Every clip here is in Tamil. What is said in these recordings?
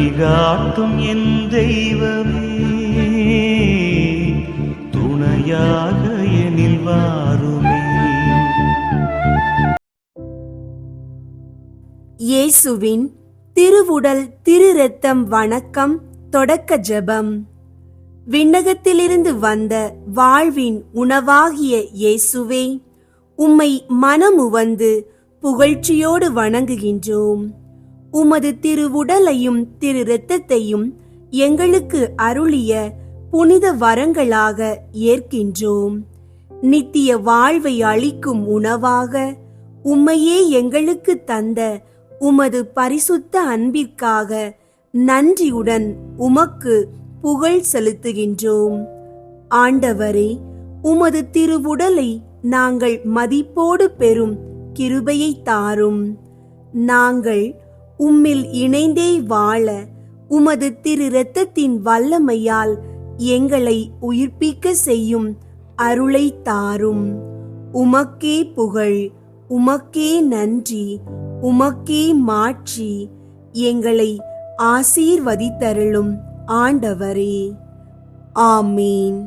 வழிகாட்டும் என் தெய்வமே, துணையாக எனில் வாருமே. இயேசுவின் திருவுடல் திரு இரத்தம் வணக்கம். தொடக்க ஜெபம். விண்ணகத்திலிருந்து வந்த வாழ்வின் உணவாகிய இயேசுவே, உம்மை மனமுவந்து புகழ்ச்சியோடு வணங்குகின்றோம். உமது திருவுடலையும் திரு இரத்தத்தையும் எங்களுக்கு அருளிய புனித வரங்களாக ஏற்கின்றோம். நித்திய வாழ்வை அளிக்கும் உணவாக உம்மையே எங்களுக்கு தந்த உமது பரிசுத்த அன்பிற்காக நன்றியுடன் உமக்கு புகழ் செலுத்துகின்றோம். ஆண்டவரே, உமது திருவுடலை நாங்கள் மதிப்போடு பெறும் கிருபையை தாரும். நாங்கள் உம்மில் இணைந்தே வாழ உமது திரு இரத்தத்தின் வல்லமையால் எங்களை உயிர்ப்பிக்க செய்யும் அருளை தாரும். உமக்கே புகழ், உமக்கே நன்றி, உமக்கே மாட்சி. எங்களை ஆசீர்வதித்தருளும் ஆண்டவரே. ஆமீன்.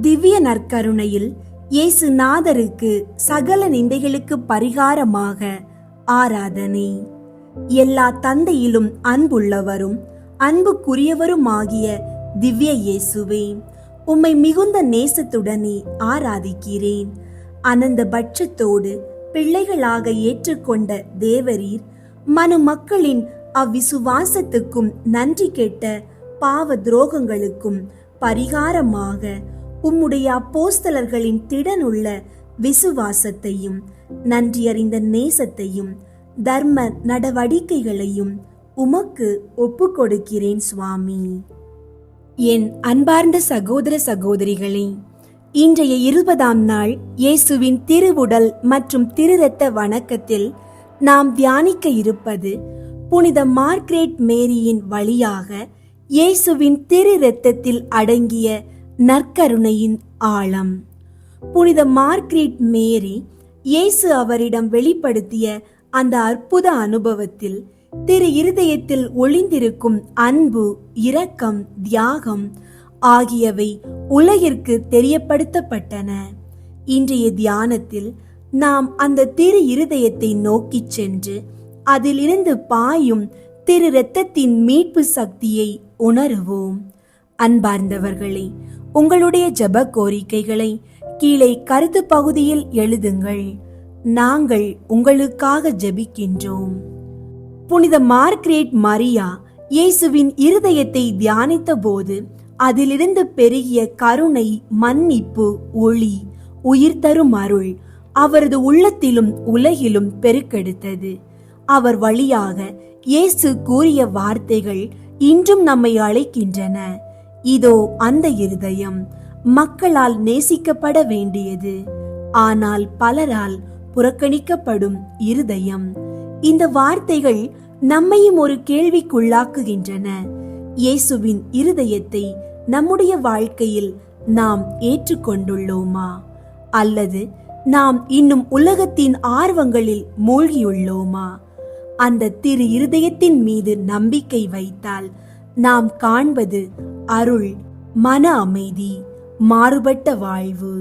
திவ்ய நற்கருணையில் இயேசுநாதருக்கு சகல நிந்தைகளுக்கு பரிகாரமாக ஆராதனை. எல்லா தந்தையிலும் அன்புள்ளவரும் அன்புக்குரியவருமாகிய திவ்ய இயேசுவே, உம்மை மிகுந்த நேசத்துடனே ஆராதிக்கிறேன். அனந்த பட்சத்தோடு பிள்ளைகளாக ஏற்றுக்கொண்ட தேவரீர் மனு மக்களின் அவ்விசுவாசத்துக்கும் நன்றி கெட்ட பாவ துரோகங்களுக்கும் பரிகாரமாக உம்முடைய அப்போஸ்தலர்களின் திடனுள்ள விசுவாசத்தையும் நன்றியறிந்த நேசத்தையும் தர்ம நடவடிக்கைகளையும் உமக்கு ஒப்பு கொடுக்கிறேன் சுவாமி. என் அன்பார்ந்த சகோதர சகோதரிகளே, இன்றைய 20ஆம் நாள் இயேசுவின் திருவுடல் மற்றும் திரு இரத்த வணக்கத்தில் நாம் தியானிக்க இருப்பது புனித மார்க்ரெட் மேரியின் வழியாக இயேசுவின் திரு இரத்தத்தில் அடங்கிய நற்கருணையின் ஆழம். புனித மார்க்ரெட் மேரி இயேசு அவரிடம் வெளிப்படுத்திய அந்த அற்புத அனுபவத்தில் திரு இருதயத்தில் ஒளிந்திருக்கும் அன்பு, இரக்கம், தியாகம் ஆகியவை உலகிற்கு தெரியப்படுத்தப்பட்டன. இன்றைய தியானத்தில் நாம் அந்த திரு இருதயத்தை நோக்கி சென்று அதிலிருந்து பாயும் திரு இரத்தத்தின் மீட்பு சக்தியை உணருவோம். அன்பார்ந்தவர்களே, உங்களுடைய ஜெப கோரிக்கைகளை கீழே கருத்து பகுதியில் எழுதுங்கள். நாங்கள் உங்களுக்காக ஜெபிக்கின்றோம். புனித மார்க்ரெட் மரியா இயேசுவின் இருதயத்தை தியானித்த போது அதிலிருந்து பெருகிய கருணை, மன்னிப்பு, ஒளி, உயிர் தரும் அருள் அவரது உள்ளத்திலும் உலகிலும் பெருக்கெடுத்தது. அவர் வழியாக இயேசு கூறிய வார்த்தைகள் இன்றும் நம்மை அழைக்கின்றன. இதோ அந்த இருதயம், மக்களால் நேசிக்கப்பட வேண்டியது, ஆனால் பலரால் புறக்கணிக்கப்படும் இருதயம். இந்த வார்த்தைகள் நம்மையும் ஒரு கேள்விக்குள்ளாக்குகின்றன. இயேசுவின் இருதயத்தை நம்முடைய வாழ்க்கையில் நாம் ஏற்றுக்கொண்டுள்ளோமா? அல்லது நாம் இன்னும் உலகத்தின் ஆர்வங்களில் மூழ்கியுள்ளோமா? அந்த திரு இருதயத்தின் மீது நம்பிக்கை வைத்தால் நாம் காண்பது அருள், மன அமைதி, மாறுபட்ட வாழ்வு.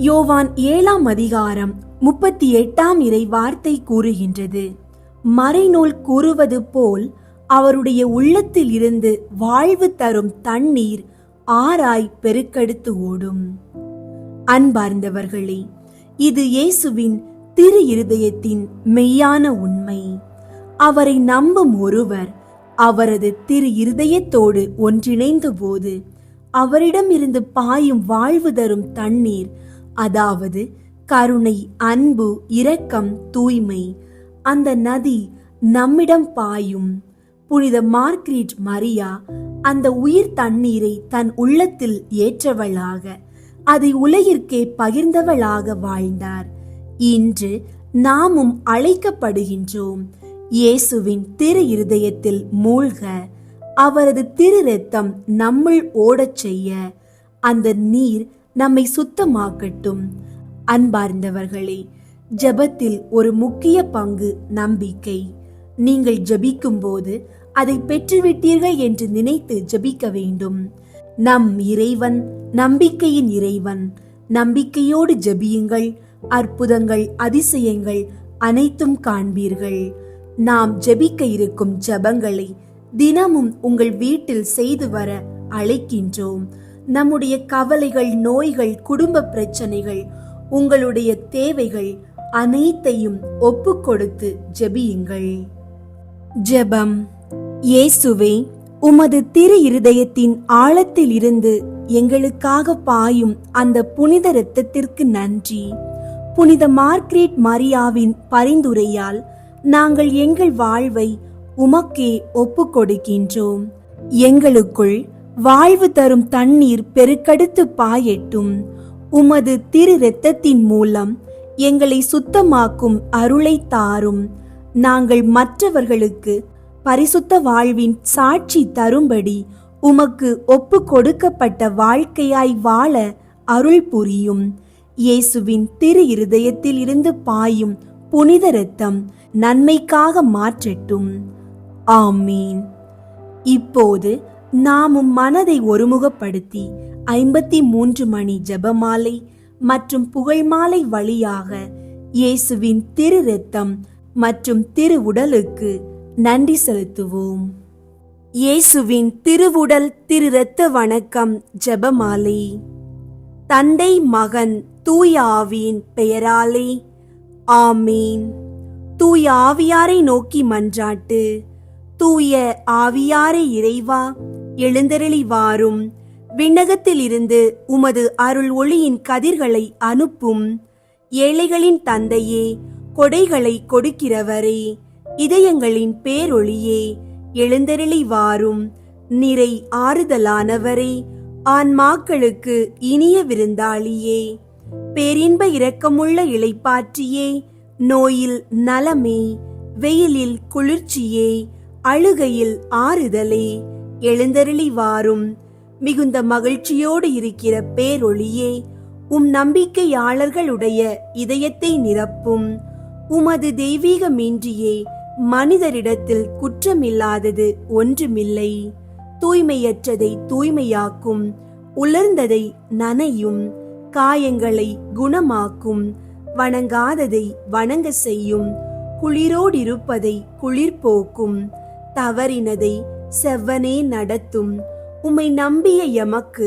யோவான் 7ஆம் அதிகாரம் 38ஆம் இறை வார்த்தை கூறுகின்றது, மறைநூல் கூறுவது போல் அவருடைய உள்ளத்தில் இருந்து வாழ்வு தரும் தண்ணீர் ஆராய் பெருக்கெடுத்து ஓடும். அன்பார்ந்தவர்களே, இது இயேசுவின் திரு இருதயத்தின் மெய்யான உண்மை. அவரை நம்பும் ஒருவர் அவரது திரு இருதயத்தோடு ஒன்றிணைந்த போது அவரிடம் இருந்து பாயும் வாழ்வு தரும் தண்ணீர், அதாவது கருணை, அன்பு, இரக்கம், தூய்மை, அந்த நதி நம்மிடம் பாயும். புனித மார்க்ரெட் மரியா அந்த உயிர் தண்ணீரை தன் உள்ளத்தில் ஏற்றவளாக, அதை உலகிற்கே பகிர்ந்தவளாக வாழ்ந்தார். இன்று நாமும் அழைக்கப்படுகின்றோம் இயேசுவின் திரு இருதயத்தில் மூழ்க, அவரது திரு இரத்தம் நம்முள் ஓடச் செய்ய. அந்த நீர் நம்மை சுத்தமாக்கட்டும். அன்பார்ந்தவர்களே, ஜெபத்தில் ஒரு முக்கிய பங்கு நம்பிக்கை. நீங்கள் ஜெபிக்கும் போது அதை பெற்றுவிட்டீர்கள் என்று நினைத்து ஜெபிக்க வேண்டும். நம் இறைவன் நம்பிக்கையின் இறைவன். நம்பிக்கையோடு ஜெபியுங்கள், அற்புதங்கள் அதிசயங்கள் அனைத்தும் காண்பீர்கள். நாம் ஜெபிக்க இருக்கும் ஜெபங்களை தினமும் உங்கள் வீட்டில் செய்து வர அழைக்கின்றோம். நம்முடைய கவலைகள், நோய்கள், குடும்ப பிரச்சனைகள், உங்களுடைய தேவைகள் அனைத்தையும் ஒப்பு கொடுத்து ஜெபியுங்கள். ஜெபம். இயேசுவே, உமது திரு இருதயத்தின் ஆழத்தில் இருந்து எங்களுக்காக பாயும் அந்த புனித இரத்தத்திற்கு நன்றி. புனித மார்க்ரெட் மரியாவின் பரிந்துரையால் நாங்கள் எங்கள் வாழ்வை உமக்கே ஒப்பு கொடுக்கின்றோம். எங்களுக்குள் வாழ்வு தரும் தண்ணீர் பெருக்கெடுத்து பாயட்டும். உமது திரு இரத்தத்தின் மூலம் எங்களை சுத்தமாக்கும் அருளை தாரும். நாங்கள் மற்றவர்களுக்கு பரிசுத்த வாழ்வின் சாட்சி தரும்படி உமக்கு ஒப்பு கொடுக்கப்பட்ட வாழ்க்கையாய் வாழ அருள் புரியும். இயேசுவின் திரு இருதயத்தில் இருந்து பாயும் புனித இரத்தம் நன்மைக்காக மாற்றட்டும். ஆமீன். இப்போது நாமும் மனதை ஒருமுகப்படுத்தி 53 மணி ஜெபமாலை மற்றும் புகழ்மாலை வழியாக இயேசுவின் திரு இரத்தம் மற்றும் திரு உடலுக்கு நன்றி செலுத்துவோம். இயேசுவின் திருவுடல் திரு இரத்த வணக்கம் ஜெபமாலை. தந்தை, மகன், தூய ஆவியின் பெயராலே ஆமீன். தூய ஆவியாரை நோக்கி மன்றாட்டு. தூய ஆவியாரே இறைவா, எழுந்தருளி வாரும். விண்ணகத்தில் இருந்து உமது அருள் ஒளியின் கதிர்களை அனுப்பும். ஏழைகளின் தந்தையே, கொடைகளை கொடுக்கிறவரே, இதயங்களின் பேரொளியே, எழுந்தருளி வாரும். நிறை ஆறுதலானவரே, ஆன்மாக்களுக்கு இனிய விருந்தாளியே, பேரின்ப இரக்கமுள்ள இளைப்பாற்றியே, நோயில் நலமே, வெயிலில் குளிர்ச்சியே, அழுகையில் ஆறுதலே, எழுந்தருளி வாரும். மிகுந்த மகிழ்ச்சியோடு இருக்கிற பேரொளியே, நம்பிக்கையாளர்களுடைய இதயத்தை நிரப்பும். உமது தெய்வீக மீன்றியே மனிதரிடத்தில் குற்றமில்லாதது ஒன்றுமில்லை. தூய்மையற்றதை தூய்மையாக்கும், உலர்ந்ததை நனையும், காயங்களை குணமாக்கும், வணங்காததை வணங்க செய்யும், குளிரோடிருப்பதை குளிர்போக்கும், தவறினதை செவ்வனே நடத்தும். உம்மை நம்பிய எமக்கு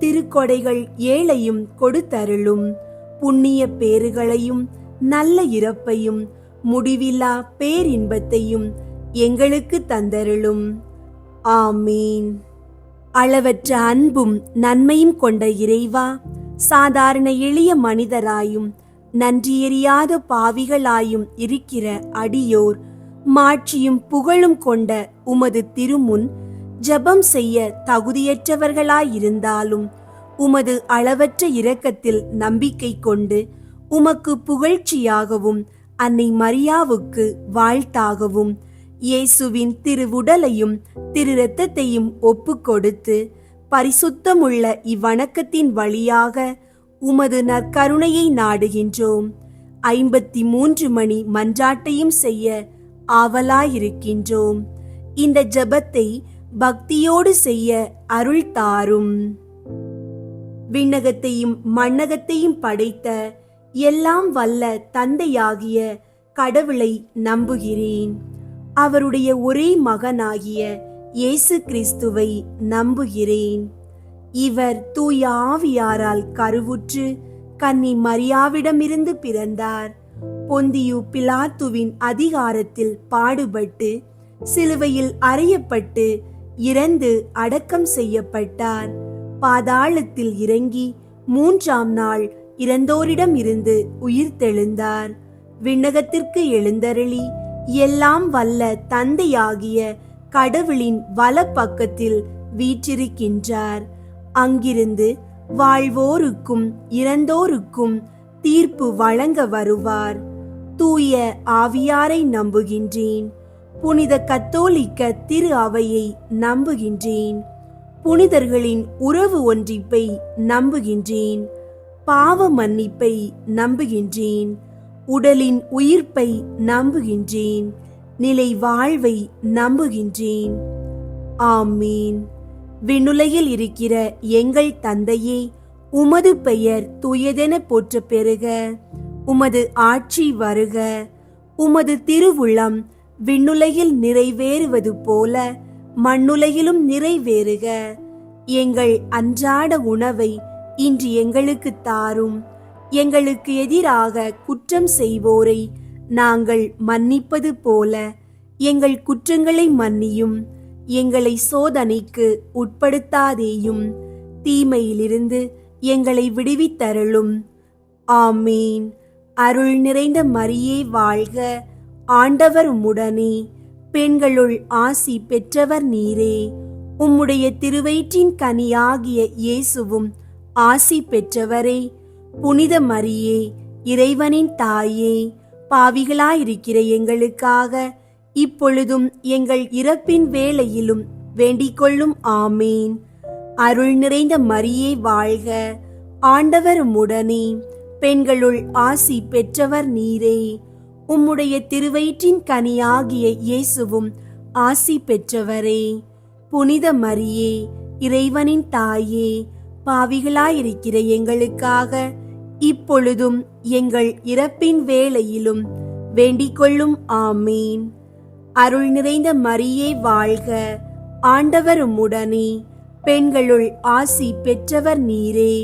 திருக்கொடைகள் ஏழையும் கொடுத்தருளும். புண்ணிய பேறுகளையும் நல்ல இறப்பையும் முடிவில்லா பேரின்பத்தையும் எங்களுக்கு தந்தருளும். ஆமீன். அளவற்ற அன்பும் நன்மையும் கொண்ட இறைவா, சாதாரண எளிய மனிதராயும் நன்றியறியாத பாவிகளாயும் இருக்கிற அடியோர் மாட்சியும் புகழும் கொண்ட உமது திருமுன் ஜெபம் செய்ய தகுதியற்றவர்களாயிருந்தாலும் உமது அளவற்ற இரக்கத்தில் நம்பிக்கை கொண்டு உமக்கு புகழ்ச்சியாகவும் அன்னை மரியாவுக்கு வாழ்த்தாகவும் இயேசுவின் திருவுடலையும் திரு இரத்தத்தையும் ஒப்பு கொடுத்து பரிசுத்தமுள்ள இவ்வணக்கத்தின் வழியாக உமது நற்கருணையை நாடுகின்றோம். 53 மணி மன்றாட்டையும் செய்ய ஆவலாயிருக்கின்றோம். இந்த ஜெபத்தை பக்தியோடு செய்ய அருள் தாரும். விண்ணகத்தையும் மண்ணகத்தையும் படைத்த எல்லாம் வல்ல தந்தையாகிய கடவுளை நம்புகிறேன். அவருடைய ஒரே மகனாகிய இயேசு கிறிஸ்துவை நம்புகிறேன். இவர் தூய ஆவியாரால் கருவுற்று கன்னி மரியாவிடமிருந்து பிறந்தார். பொந்தியு பிலாத்துவின் அதிகாரத்தில் பாடுபட்டு சிலுவையில் அறையப்பட்டு இறந்து அடக்கம் செய்யப்பட்டார். பாதாளத்தில் இறங்கி 3ஆம் நாள் இறந்தோரிடம் இருந்து உயிர்த்தெழுந்தார். விண்ணகத்திற்கு எழுந்தருளி எல்லாம் வல்ல தந்தையாகிய கடவுளின் வலப்பக்கத்தில் வீற்றிருக்கின்றார். அங்கிருந்து வாழ்வோருக்கும் இறந்தோருக்கும் தீர்ப்பு வழங்க வருவார். தூய ஆவியாரை நம்புகின்றேன். புனித கத்தோலிக்க திரு அவையை நம்புகின்றேன். புனிதர்களின் உறவு ஒன்றிப்பை நம்புகின்றேன். பாவ மன்னிப்பை நம்புகின்றேன். உடலின் உயிர்ப்பை நம்புகின்றேன். நிலை வாழ்வை நம்புகின்றேன். ஆமீன். விண்ணுலகில் இருக்கிற எங்கள் தந்தையே, உமது பெயர் தூயதென போற்ற பெறுக. உமது ஆட்சி வருக. உமது திருவுளம் விண்ணுலகில் நிறைவேறுவது போல மண்ணுலகிலும் நிறைவேறுக. எங்கள் அன்றாட உணவை இன்று எங்களுக்கு தாரும். எங்களுக்கு எதிராக குற்றம் செய்வோரை நாங்கள் மன்னிப்பது போல எங்கள் குற்றங்களை மன்னியும். எங்களை சோதனைக்கு உட்படுத்தாதேயும், தீமையிலிருந்து எங்களை விடுவித்தருளும். ஆமீன். அருள் நிறைந்த மரியே வாழ்க. ஆண்டவர் உம்முடனே, பெண்களுள் ஆசி பெற்றவர் நீரே. உம்முடைய திருவயிற்றின் கனியாகிய இயேசுவும் ஆசி பெற்றவரே. புனித மரியே, இறைவனின் தாயே, பாவிகளாயிருக்கிற எங்களுக்காக இப்பொழுதும் எங்கள் இறப்பின் வேளையிலும் வேண்டிக்கொள்ளும். ஆமீன். அருள் நிறைந்த மரியே வாழ்க. ஆண்டவர் உம்முடனே, பெண்களுள் ஆசி பெற்றவர் நீரே. உம்முடைய திருவயிற்றின் கனியாகிய இயேசுவும் ஆசி பெற்றவரே. புனித மரியே, இறைவனின் தாயே, பாவிகளாயிருக்கிற எங்களுக்காக இப்பொழுதும் எங்கள் இறப்பின் வேளையிலும் வேண்டிக்கொள்ளும். ஆமீன். அருள் நிறைந்த மரியே வாழ்க. ஆண்டவர் உம்முடனே, பெண்களுள் ஆசி பெற்றவர் நீரே.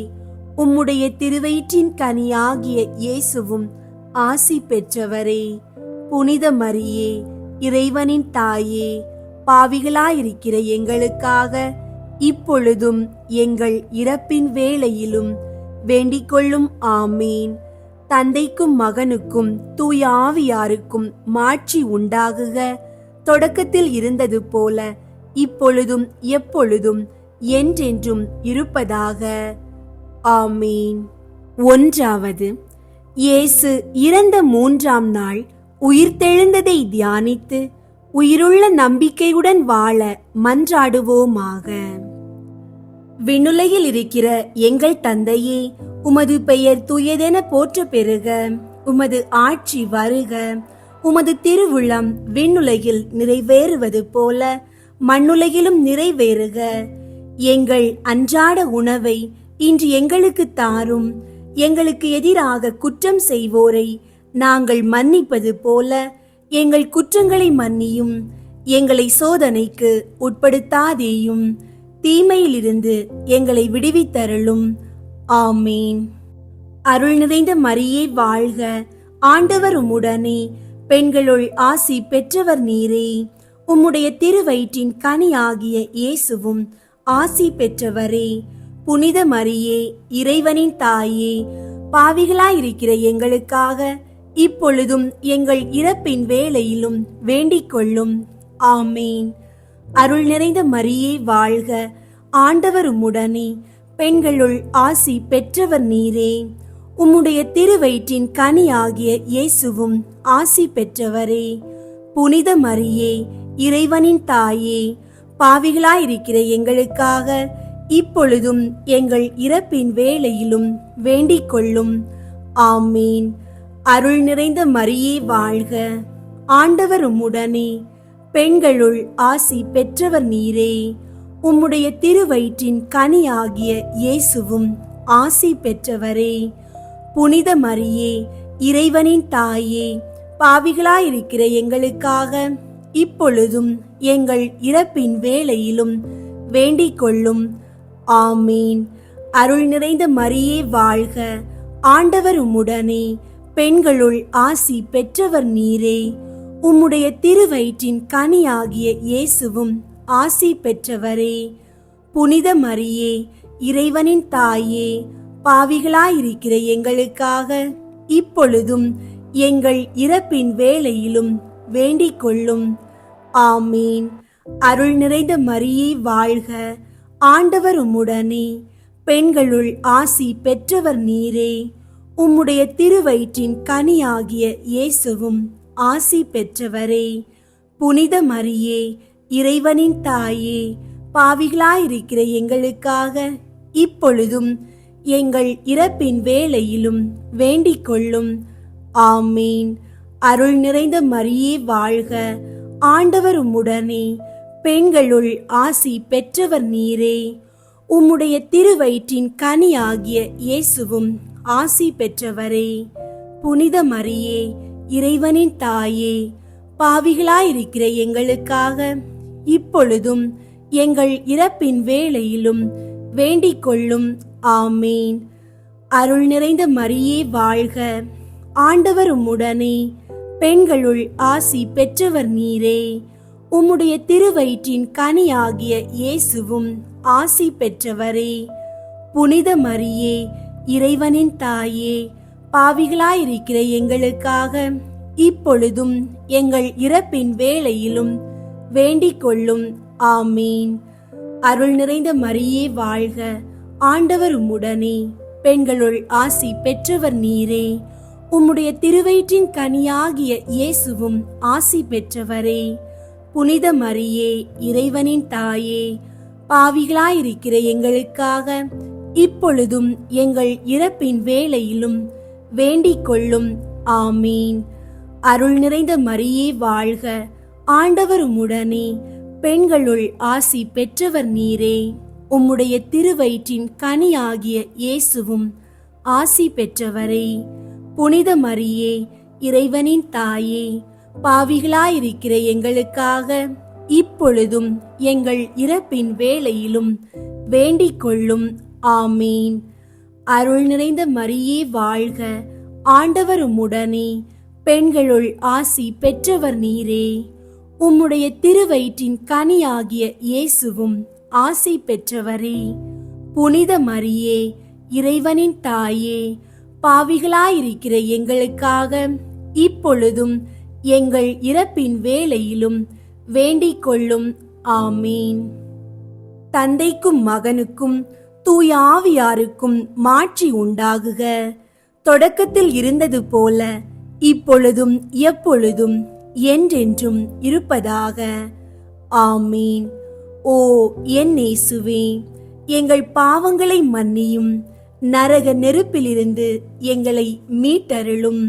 உம்முடைய திருவயிற்றின் கனியாகிய இயேசுவும் ஆசி பெற்றவரே. புனித மரியே, இறைவனின் தாயே, பாவிகளாயிருக்கிற எங்களுக்காக இப்பொழுதும் எங்கள் இறப்பின் வேளையிலும் வேண்டிக்கொள்ளும். ஆமீன். தந்தைக்கும் மகனுக்கும் தூய ஆவியாருக்கும் மாட்சி உண்டாகுக. தொடக்கத்தில் இருந்தது போல இப்பொழுதும் எப்பொழுதும் என்றென்றும் இருப்பதாக. ஆமீன். ஒன்றாவது, இயேசு இறந்த 3ஆம் நாள் உயிர்த்தெழுந்ததை தியானித்து உயிருள்ள நம்பிக்கையுடன் வாழ மன்றாடுவோமாக. விண்ணுலகில் இருக்கிற எங்கள் தந்தையே, உமது பெயர் தூயதென போற்ற பெறுக. உமது ஆட்சி வருக. உமது திருவுளம் விண்ணுலகில் நிறைவேறுவது போல மண்ணுலகிலும் நிறைவேறுக. எங்கள் அன்றாட உணவை இன்று எங்களுக்கு தாரும். எங்களுக்கு எதிராக குற்றம் செய்வோரை நாங்கள் மன்னிப்பது போல எங்கள் குற்றங்களை மன்னியும். எங்களை சோதனைக்கு உட்படுத்தாதேயும், தீமையிலிருந்து எங்களை விடுவித்தருளும். ஆமீன். அருள் நிறைந்த மரியே வாழ்க. ஆண்டவர் உம்முடனே, பெண்களுள் ஆசி பெற்றவர் நீரே. உம்முடைய திருவயிற்றின் கனியாகிய இயேசுவும் ஆசி பெற்றவரே. புனித மரியே, இறைவனின் தாயே, பாவிகளாயிருக்கிற எங்களுக்காக இப்பொழுதும் எங்கள் இறப்பின் வேளையிலும் வேண்டிக்கொள்ளும். ஆமீன். அருள் நிறைந்த மரியே வாழ்க. ஆண்டவர் உம்முடனே, பெண்களுள் ஆசி பெற்றவர் நீரே. உம்முடைய திருவயிற்றின் கனியாகிய இயேசுவும் ஆசி பெற்றவரே. புனித மரியே, இறைவனின் தாயே, பாவிகளாயிருக்கிற எங்களுக்காக இப்பொழுதும் எங்கள் இறப்பின் வேளையிலும் வேண்டிக்கொள்ளும். ஆமீன். அருள் நிறைந்த மரியே வாழ்க. ஆண்டவர் உம்முடனே, பெண்களுள் ஆசி பெற்றவர் நீரே. உம்முடைய திருவயிற்றின் கனியாகிய இயேசுவும் ஆசி பெற்றவரே. புனித மரியே, இறைவனின் தாயே, பாவிகளாயிருக்கிற எங்களுக்காக இப்பொழுதும் எங்கள் இறப்பின் வேளையிலும் வேண்டிக்கொள்ளும். ஆமீன். அருள் நிறைந்த மரியே வாழ்க. ஆண்டவர் உம்முடனே, பெண்களுள் ஆசி பெற்றவர் நீரே. உம்முடைய திருவயிற்றின் கனியாகிய இயேசுவும் ஆசி பெற்றவரே. புனித மரியே, இறைவனின் தாயே, பாவிகளாயிருக்கிற எங்களுக்காக இப்பொழுதும் எங்கள் இறப்பின் வேளையிலும் வேண்டிக்கொள்ளும். ஆமீன். அருள் நிறைந்த மரியே வாழ்க. ஆண்டவர் உம்முடனே, பெண்களுள் ஆசி பெற்றவர் நீரே. உம்முடைய திருவயிற்றின் கனியாகிய இயேசுவும் ஆசி பெற்றவரே. புனித மரியே, இறைவனின் தாயே, பாவிகளாயிருக்கிற எங்களுக்காக இப்பொழுதும் எங்கள் இறப்பின் வேளையிலும் வேண்டிக்கொள்ளும். ஆமீன். அருள் நிறைந்த மரியே வாழ்க, ஆண்டவர் உம்முடனே, பெண்களுள் ஆசி பெற்றவர் நீரே. உம்முடைய திருவயிற்றின் கனியாகிய இயேசுவும் ஆசி பெற்றவரே. புனித மரியே, இறைவனின் தாயே, பாவிகளாயிருக்கிற எங்களுக்காக இப்பொழுதும் எங்கள் இறப்பின் வேளையிலும் வேண்டிக் கொள்ளும். ஆமீன். அருள் நிறைந்த மரியே வாழ்க, ஆண்டவர் உம்முடனே, பெண்களுள் ஆசி பெற்றவர் நீரே. உம்முடைய திருவயிற்றின் கனியாகிய இயேசுவும் ஆசி பெற்றவரே. புனித மரியே, இறைவனின் தாயே, பாவிகளாயிருக்கிற எங்களுக்காக இப்பொழுதும் எங்கள் இறப்பின் வேளையிலும் வேண்டிக் கொள்ளும். ஆமீன். அருள் நிறைந்த மரியே வாழ்க, ஆண்டவர் உம்முடனே, பெண்களுள் ஆசி பெற்றவர் நீரே. உம்முடைய திருவயிற்றின் கனியாகிய இயேசுவும் ஆசி பெற்றவரே. புனித மரியே, இறைவனின் தாயே, பாவிகளாயிருக்கிற எங்களுக்காக இப்பொழுதும் எங்கள் இறப்பின் வேளையிலும் வேண்டிக் கொள்ளும். ஆமீன். அருள் நிறைந்த மரியே வாழ்க, ஆண்டவர் உம்முடனே, பெண்களுள் ஆசி பெற்றவர் நீரே. உம்முடைய திருவயிற்றின் கனியாகிய இயேசுவும் ஆசி பெற்றவரே. புனித மரியே, இறைவனின் தாயே, பாவிகளாயிருக்கிற எங்களுக்காக இப்பொழுதும் எங்கள் இறப்பின் வேளையிலும் வேண்டிக் கொள்ளும். ஆமீன். அருள் நிறைந்த மரியே வாழ்க, ஆண்டவர் உம்முடனே, பெண்களுள் ஆசி பெற்றவர் நீரே. உம்முடைய திருவயிற்றின் கனியாகிய இயேசுவும் ஆசி பெற்றவரே. புனித மரியே, இறைவனின் தாயே, பாவிகளாயிருக்கிற எங்களுக்காக இப்பொழுதும் எங்கள் இறப்பின் வேளையிலும் வேண்டிக் கொள்ளும். ஆமீன். தந்தைக்கும் மகனுக்கும் தூய ஆவியாருக்கும் மாட்சி உண்டாகுக. தொடக்கத்தில் இருந்தது போல இப்பொழுதும் எப்பொழுதும் என்றென்றும் இருப்பதாக. ஆமீன். ஓ என் இயேசுவே, எங்கள் பாவங்களை மன்னியும், நரக நெருப்பிலிருந்து எங்களை மீட்டருளும்,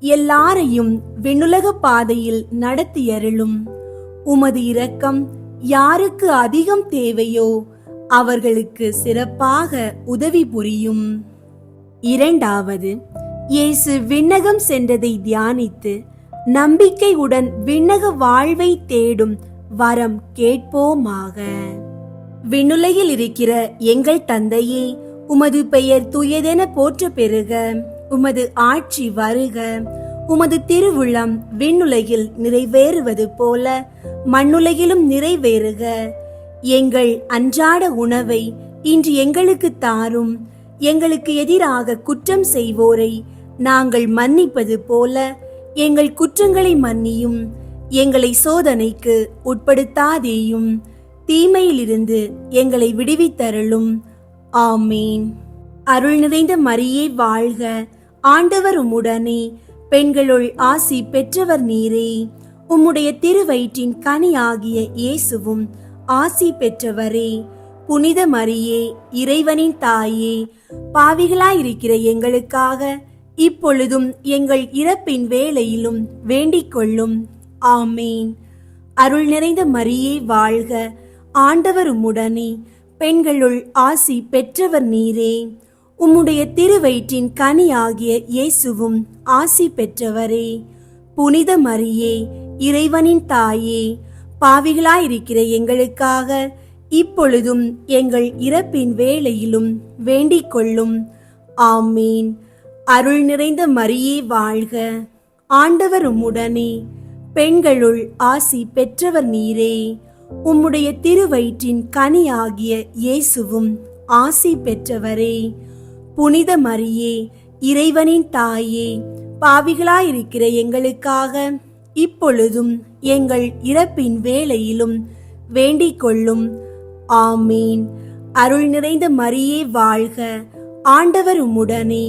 எல்லாரையும் விண்ணுலக பாதையில் நடத்தியருளும். உமது இரக்கம் யாருக்கு அதிகம் தேவையோ அவர்களுக்கு சிறப்பாக உதவி புரியும். இரண்டாவது, இயேசு விண்ணகம் சென்றதை தியானித்து நம்பிக்கையுடன் விண்ணக வாழ்வை தேடும் வரம் கேட்போமாக. விண்ணுலகில் இருக்கிற எங்கள் தந்தையே, உமது பெயர் தூயதென போற்ற பெறுக. உமது ஆட்சி வருக. உமது திருவுளம் விண்ணுலகில் நிறைவேறுவது போல மண்ணுலகிலும் நிறைவேறுக. எங்கள் அன்றாட உணவை இன்று எங்களுக்கு தாரும். எங்களுக்கு எதிராக குற்றம் செய்வோரை நாங்கள் மன்னிப்பது போல எங்கள் குற்றங்களை மன்னியும். எங்களை சோதனைக்கு உட்படுத்தாதேயும், தீமையிலிருந்து எங்களை விடுவித்தருளும். ஆமீன். அருள் நிறைந்த மரியே வாழ்க, ஆண்டவர் உம்முடனே, பெண்களுள் ஆசி பெற்றவர் நீரே. உம்முடைய திருவயிற்றின் கனியாகிய இயேசுவும் ஆசி பெற்றவரே. புனித மரியே, இறைவனின் தாயே, பாவிகளாயிருக்கிற எங்களுக்காக இப்பொழுதும் எங்கள் இறப்பின் வேளையிலும் வேண்டிக் கொள்ளும். ஆமீன். அருள் நிறைந்த மரியே வாழ்க, ஆண்டவர் உம்முடனே, பெண்களுள் ஆசி பெற்றவர் நீரே. உம்முடைய திருவயிற்றின் கனியாகிய இயேசுவும் ஆசி பெற்றவரே. புனித மரியே, இறைவனின் தாயே, பாவிகளாயிருக்கிற எங்களுக்காக இப்பொழுதும் எங்கள் இறப்பின் வேளையிலும் வேண்டிக் கொள்ளும். ஆமீன். அருள் நிறைந்த மரியே வாழ்க, ஆண்டவர் உம்முடனே, பெண்களுள் ஆசி பெற்றவர் நீரே. உம்முடைய திருவயிற்றின் கனியாகிய இயேசுவும் ஆசி பெற்றவரே. புனித மரியே, இறைவனின் தாயே, பாவிகளாயிருக்கிற எங்களுக்காக இப்பொழுதும் எங்கள் இறப்பின் வேளையிலும் வேண்டிக் கொள்ளும். ஆமீன். அருள் நிறைந்த மரியே வாழ்க, ஆண்டவர் உம்முடனே,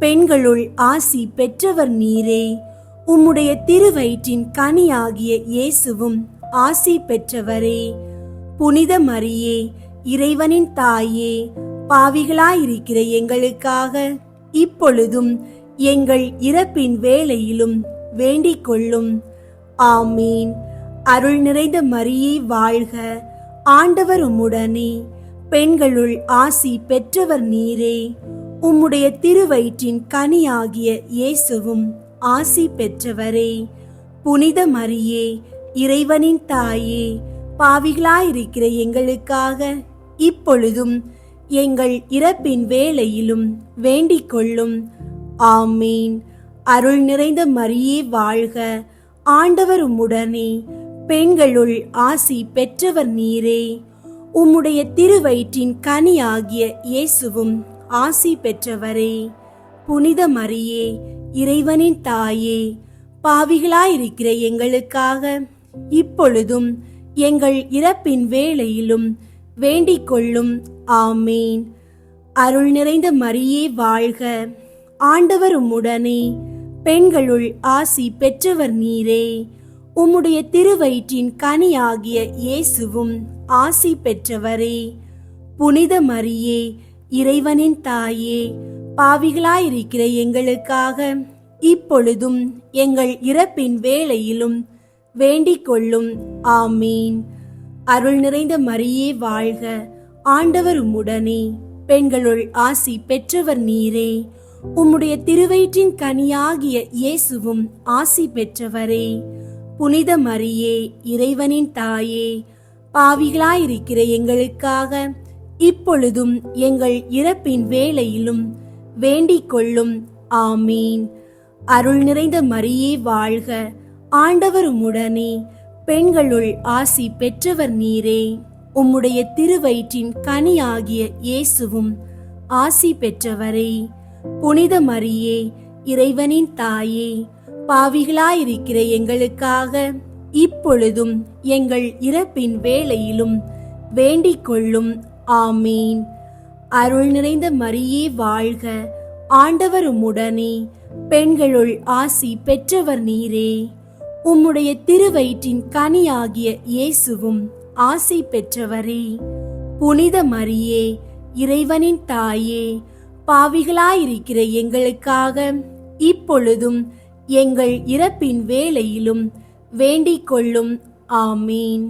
பெண்களுள் ஆசி பெற்றவர் நீரே. உம்முடைய திருவயிற்றின் கனியாகிய இயேசுவும் ஆசி பெற்றவரே. புனித மரியே, இறைவனின் தாயே, பாவிகளாயிருக்கிற எங்களுக்காக இப்பொழுதும் எங்கள் இறப்பின் வேளையிலும் வேண்டிக் கொள்ளும். ஆமீன். அருள் நிறைந்த மரியே வாழ்க, ஆண்டவர் உம்முடனே, பெண்களுள் ஆசி பெற்றவர் நீரே. உம்முடைய திருவயிற்றின் கனியாகிய இயேசுவும் ஆசி பெற்றவரே. புனித மரியே, இறைவனின் தாயே, பாவிகளாயிருக்கிற எங்களுக்காக இப்பொழுதும் எங்கள் இறப்பின் வேளையிலும் வேண்டிக் கொள்ளும். ஆமீன். அருள் நிறைந்த மரியே வாழ்க, ஆண்டவர் உம்முடனே, பெண்களுள் ஆசி பெற்றவர் நீரே. உம்முடைய திருவயிற்றின் கனியாகிய இயேசுவும் ஆசி பெற்றவரே. புனித மரியே, இறைவனின் தாயே, பாவிகளாயிருக்கிற எங்களுக்காக இப்பொழுதும் எங்கள் இறப்பின் வேளையிலும் வேண்டிக் கொள்ளும். ஆமீன். அருள் நிறைந்த மரியே வாழ்க, ஆண்டவர் உம்முடனே, பெண்களுள் ஆசி பெற்றவர் நீரே. உம்முடைய திருவயிற்றின் கனியாகிய இயேசுவும் ஆசி பெற்றவரே. புனித மரியே, இறைவனின் தாயே, பாவிகளாயிருக்கிற எங்களுக்காக இப்பொழுதும் எங்கள் இறப்பின் வேளையிலும் வேண்டிக் கொள்ளும். ஆமீன். அருள் நிறைந்த மரியே வாழ்க, ஆண்டவர் உம்முடனே, பெண்களுள் ஆசி பெற்றவர் நீரே. உம்முடைய திருவயிற்றின் கனியாகிய இயேசுவும் ஆசி பெற்றவரே. புனித மரியே, இறைவனின் தாயே, பாவிகளாயிருக்கிற எங்களுக்காக இப்பொழுதும் எங்கள் இறப்பின் வேளையிலும் வேண்டிக் கொள்ளும். ஆமீன். அருள் நிறைந்த மரியே வாழ்க, ஆண்டவர் உம்முடனே, பெண்களுள் ஆசி பெற்றவர் நீரே. உம்முடைய திருவயிற்றின் கனியாகிய இயேசுவும் ஆசி பெற்றவரே. புனித மரியே, இறைவனின் தாயே, பாவிகளாயிருக்கிற எங்களுக்காக இப்பொழுதும் எங்கள் இறப்பின் வேளையிலும் வேண்டிக் கொள்ளும். ஆமீன். அருள் நிறைந்த மரியே வாழ்க, ஆண்டவர் உம்முடனே, பெண்களுள் ஆசி பெற்றவர் நீரே. உம்முடைய திருவயிற்றின் கனியாகிய இயேசுவும் ஆசி பெற்றவரே. புனித மரியே, இறைவனின் தாயே, பாவிகளாயிருக்கிற எங்களுக்காக இப்பொழுதும் எங்கள் இறப்பின் வேளையிலும் வேண்டிக் கொள்ளும். ஆமீன்.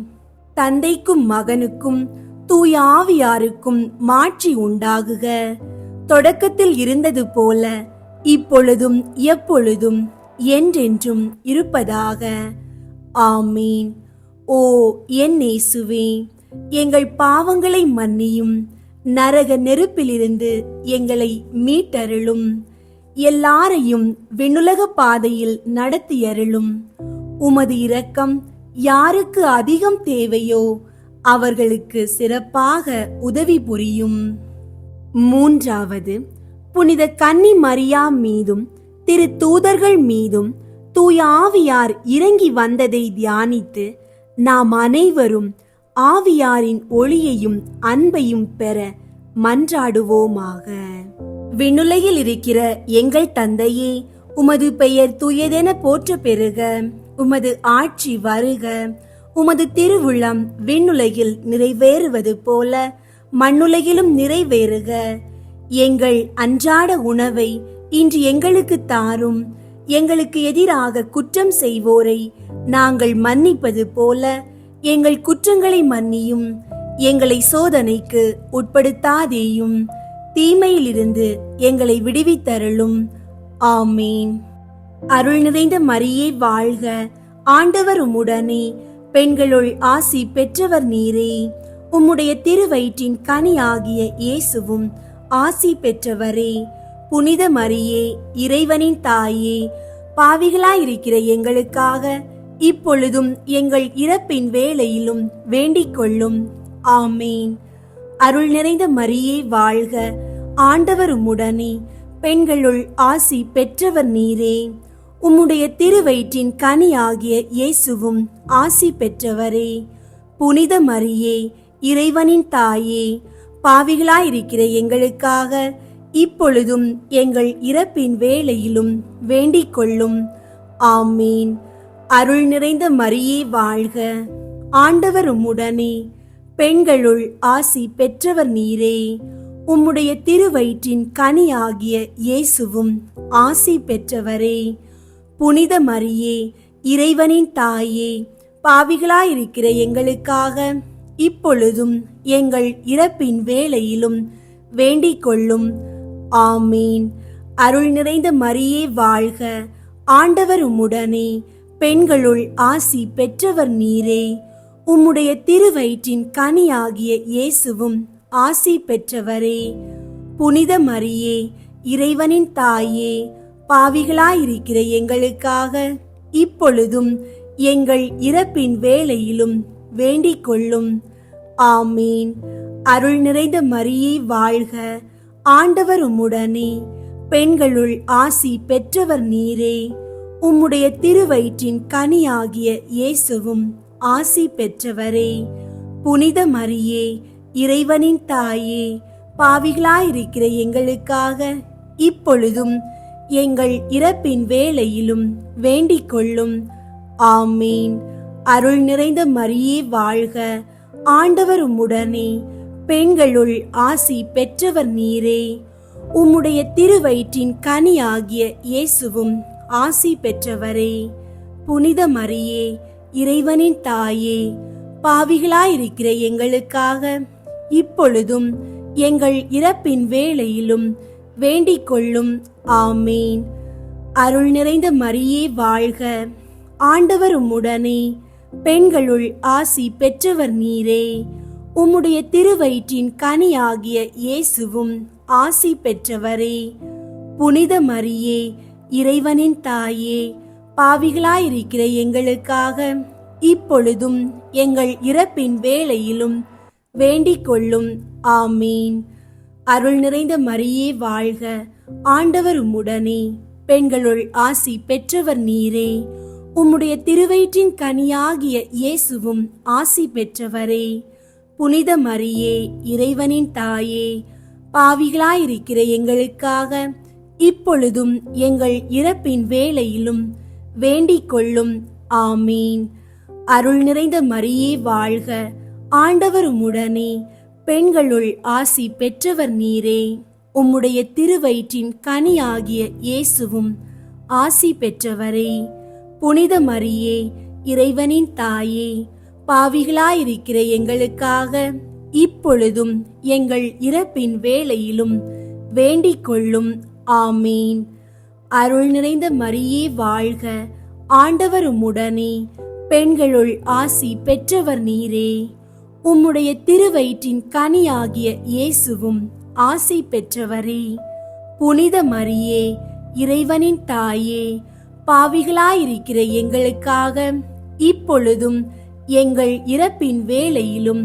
தந்தைக்கும் மகனுக்கும் தூய ஆவியாருக்கும் மாட்சி உண்டாகுக. தொடக்கத்தில் இருந்தது போல இப்பொழுதும் எப்பொழுதும் என்றென்றும் இருப்பதாக. ஆமீன். ஓ என் இயேசுவே, எங்கள் பாவங்களை மன்னியும், நரக நெருப்பிலிருந்து எங்களை மீட்டருளும், எல்லாரையும் விண்ணுலக பாதையில் நடத்தியருளும். உமது இரக்கம் யாருக்கு அதிகம் தேவையோ அவர்களுக்கு சிறப்பாக உதவி புரியும். மூன்றாவது, புனித கன்னி மரியா மீதும் திரு தூதர்கள் மீதும் தூய ஆவியார் இறங்கி வந்ததை தியானித்து நாம் அனைவரும் ஆவியாரின் ஒளியையும் அன்பையும் பெற மன்றாடுவோமாக. விண்ணுலகில் இருக்கிற எங்கள் தந்தையே, உமது பெயர் தூயதென போற்ற பெறுக. உமது ஆட்சி வருக. உமது திருவுளம் விண்ணுலகில் நிறைவேறுவது போல மண்ணுலகிலும் நிறைவேறுக. எங்கள் அன்றாட உணவை இன்று எங்களுக்கு தாரும். எங்களுக்கு எதிராக குற்றம் செய்வோரை நாங்கள் மன்னிப்பது போல எங்கள் குற்றங்களை மன்னியும். எங்களை சோதனைக்கு உட்படுத்தாதேயும், தீமையிலிருந்து எங்களை விடுவித்தருளும். ஆமீன். அருள் நிறைந்த மரியே வாழ்க, ஆண்டவர் உம்முடனே, பெண்களுள் ஆசி பெற்றவர் நீரே. உம்முடைய திருவயிற்றின் கனியாகிய இயேசுவும் ஆசி பெற்றவரே. புனித மரியே, இறைவனின் தாயே, பாவிகளாயிருக்கிற எங்களுக்காக இப்பொழுதும் எங்கள் இறப்பின் வேளையிலும் வேண்டிக் கொள்ளும். ஆமீன். அருள் நிறைந்த மரியே வாழ்க, ஆண்டவர் உம்முடனே, பெண்களுள் ஆசி பெற்றவர் நீரே. உம்முடைய திருவயிற்றின் கனியாகிய இயேசுவும் ஆசி பெற்றவரே. புனித மரியே, இறைவனின் தாயே, பாவிகளாயிருக்கிற எங்களுக்காக இப்பொழுதும் எங்கள் இறப்பின் வேளையிலும் வேண்டிக் கொள்ளும். ஆமீன். அருள் நிறைந்த மரியே வாழ்க, ஆண்டவர் உம்முடனே, பெண்களுள் ஆசி பெற்றவர் நீரே. உம்முடைய திருவயிற்றின் கனியாகிய இயேசுவும் ஆசி பெற்றவரே. புனித மரியே, இறைவனின் தாயே, பாவிகளாயிருக்கிற எங்களுக்காக இப்பொழுதும் எங்கள் இறப்பின் வேளையிலும் வேண்டிக் கொள்ளும். ஆமீன். அருள் நிறைந்த மரியே வாழ்க, ஆண்டவர் உம்முடனே, பெண்களுள் ஆசி பெற்றவர் நீரே. உம்முடைய திருவயிற்றின் கனியாகிய இயேசுவும் ஆசி பெற்றவரே. புனித மரியே, இறைவனின் தாயே, பாவிகளாயிருக்கிற எங்களுக்காக இப்பொழுதும் எங்கள் இறப்பின் வேளையிலும் வேண்டிக் கொள்ளும். ஆமீன். அருள் நிறைந்த மரியே வாழ்க, ஆண்டவர் உம்முடனே, பெண்களுள் ஆசி பெற்றவர் நீரே. உம்முடைய திருவயிற்றின் கனியாகிய இயேசுவும் ஆசி பெற்றவரே. புனித மரியே, இறைவனின் தாயே, பாவிகளாயிருக்கிற எங்களுக்காக இப்பொழுதும் எங்கள் இறப்பின் வேளையிலும் வேண்டிக் கொள்ளும். ஆமீன். அருள் நிறைந்த மரியே வாழ்க, ஆண்டவர் உம்முடனே, பெண்களுள் ஆசி பெற்றவர் நீரே. உம்முடைய திருவயிற்றின் கனியாகிய இயேசுவும் ஆசி பெற்றவரே. புனித மரியே, இறைவனின் தாயே, பாவிகளாயிருக்கிற எங்களுக்காக இப்பொழுதும் எங்கள் இறப்பின் வேளையிலும் வேண்டிக் கொள்ளும். ஆமீன். அருள் நிறைந்த மரியே வாழ்க, ஆண்டவர் உம்முடனே, பெண்களுள் ஆசி பெற்றவர் நீரே. உம்முடைய திருவயிற்றின் கனியாகிய இயேசுவும் ஆசி பெற்றவரே. புனித மரியே, இறைவனின் தாயே, பாவிகளாயிருக்கிற எங்களுக்காக இப்பொழுதும் எங்கள் இறப்பின் வேளையிலும் வேண்டிக் கொள்ளும். ஆமீன். அருள் நிறைந்த மரியே வாழ்க, ஆண்டவர் உம்முடனே, பெண்களுள் ஆசி பெற்றவர் நீரே. உம்முடைய திருவயிற்றின் கனியாகிய இயேசுவும் ஆசி பெற்றவரே. புனித மரியே, இறைவனின் தாயே, பாவிகளாயிருக்கிற எங்களுக்காக இப்பொழுதும் எங்கள் இறப்பின் வேளையிலும் வேண்டிக் கொள்ளும். ஆமீன். அருள் நிறைந்த மரியே வாழ்க, ஆண்டவர் உம்முடனே, பெண்களுள் ஆசி பெற்றவர் நீரே. உம்முடைய திருவயிற்றின் கனியாகிய இயேசுவும் ஆசி பெற்றவரே. புனித மரியே, இறைவனின் தாயே, பாவிகளாயிருக்கிற எங்களுக்காக இப்பொழுதும் எங்கள் இறப்பின் வேளையிலும் வேண்டிக் கொள்ளும். ஆமீன். அருள் நிறைந்த மரியே வாழ்க, ஆண்டவர் உம்முடனே, பெண்களுள் ஆசி பெற்றவர் நீரே. உம்முடைய திருவயிற்றின் கனியாகிய இயேசுவும் ஆசி பெற்றவரே. புனித மரியே, இறைவனின் தாயே, பாவிகளாயிருக்கிற எங்களுக்காக இப்பொழுதும் எங்கள் இறப்பின் வேளையிலும்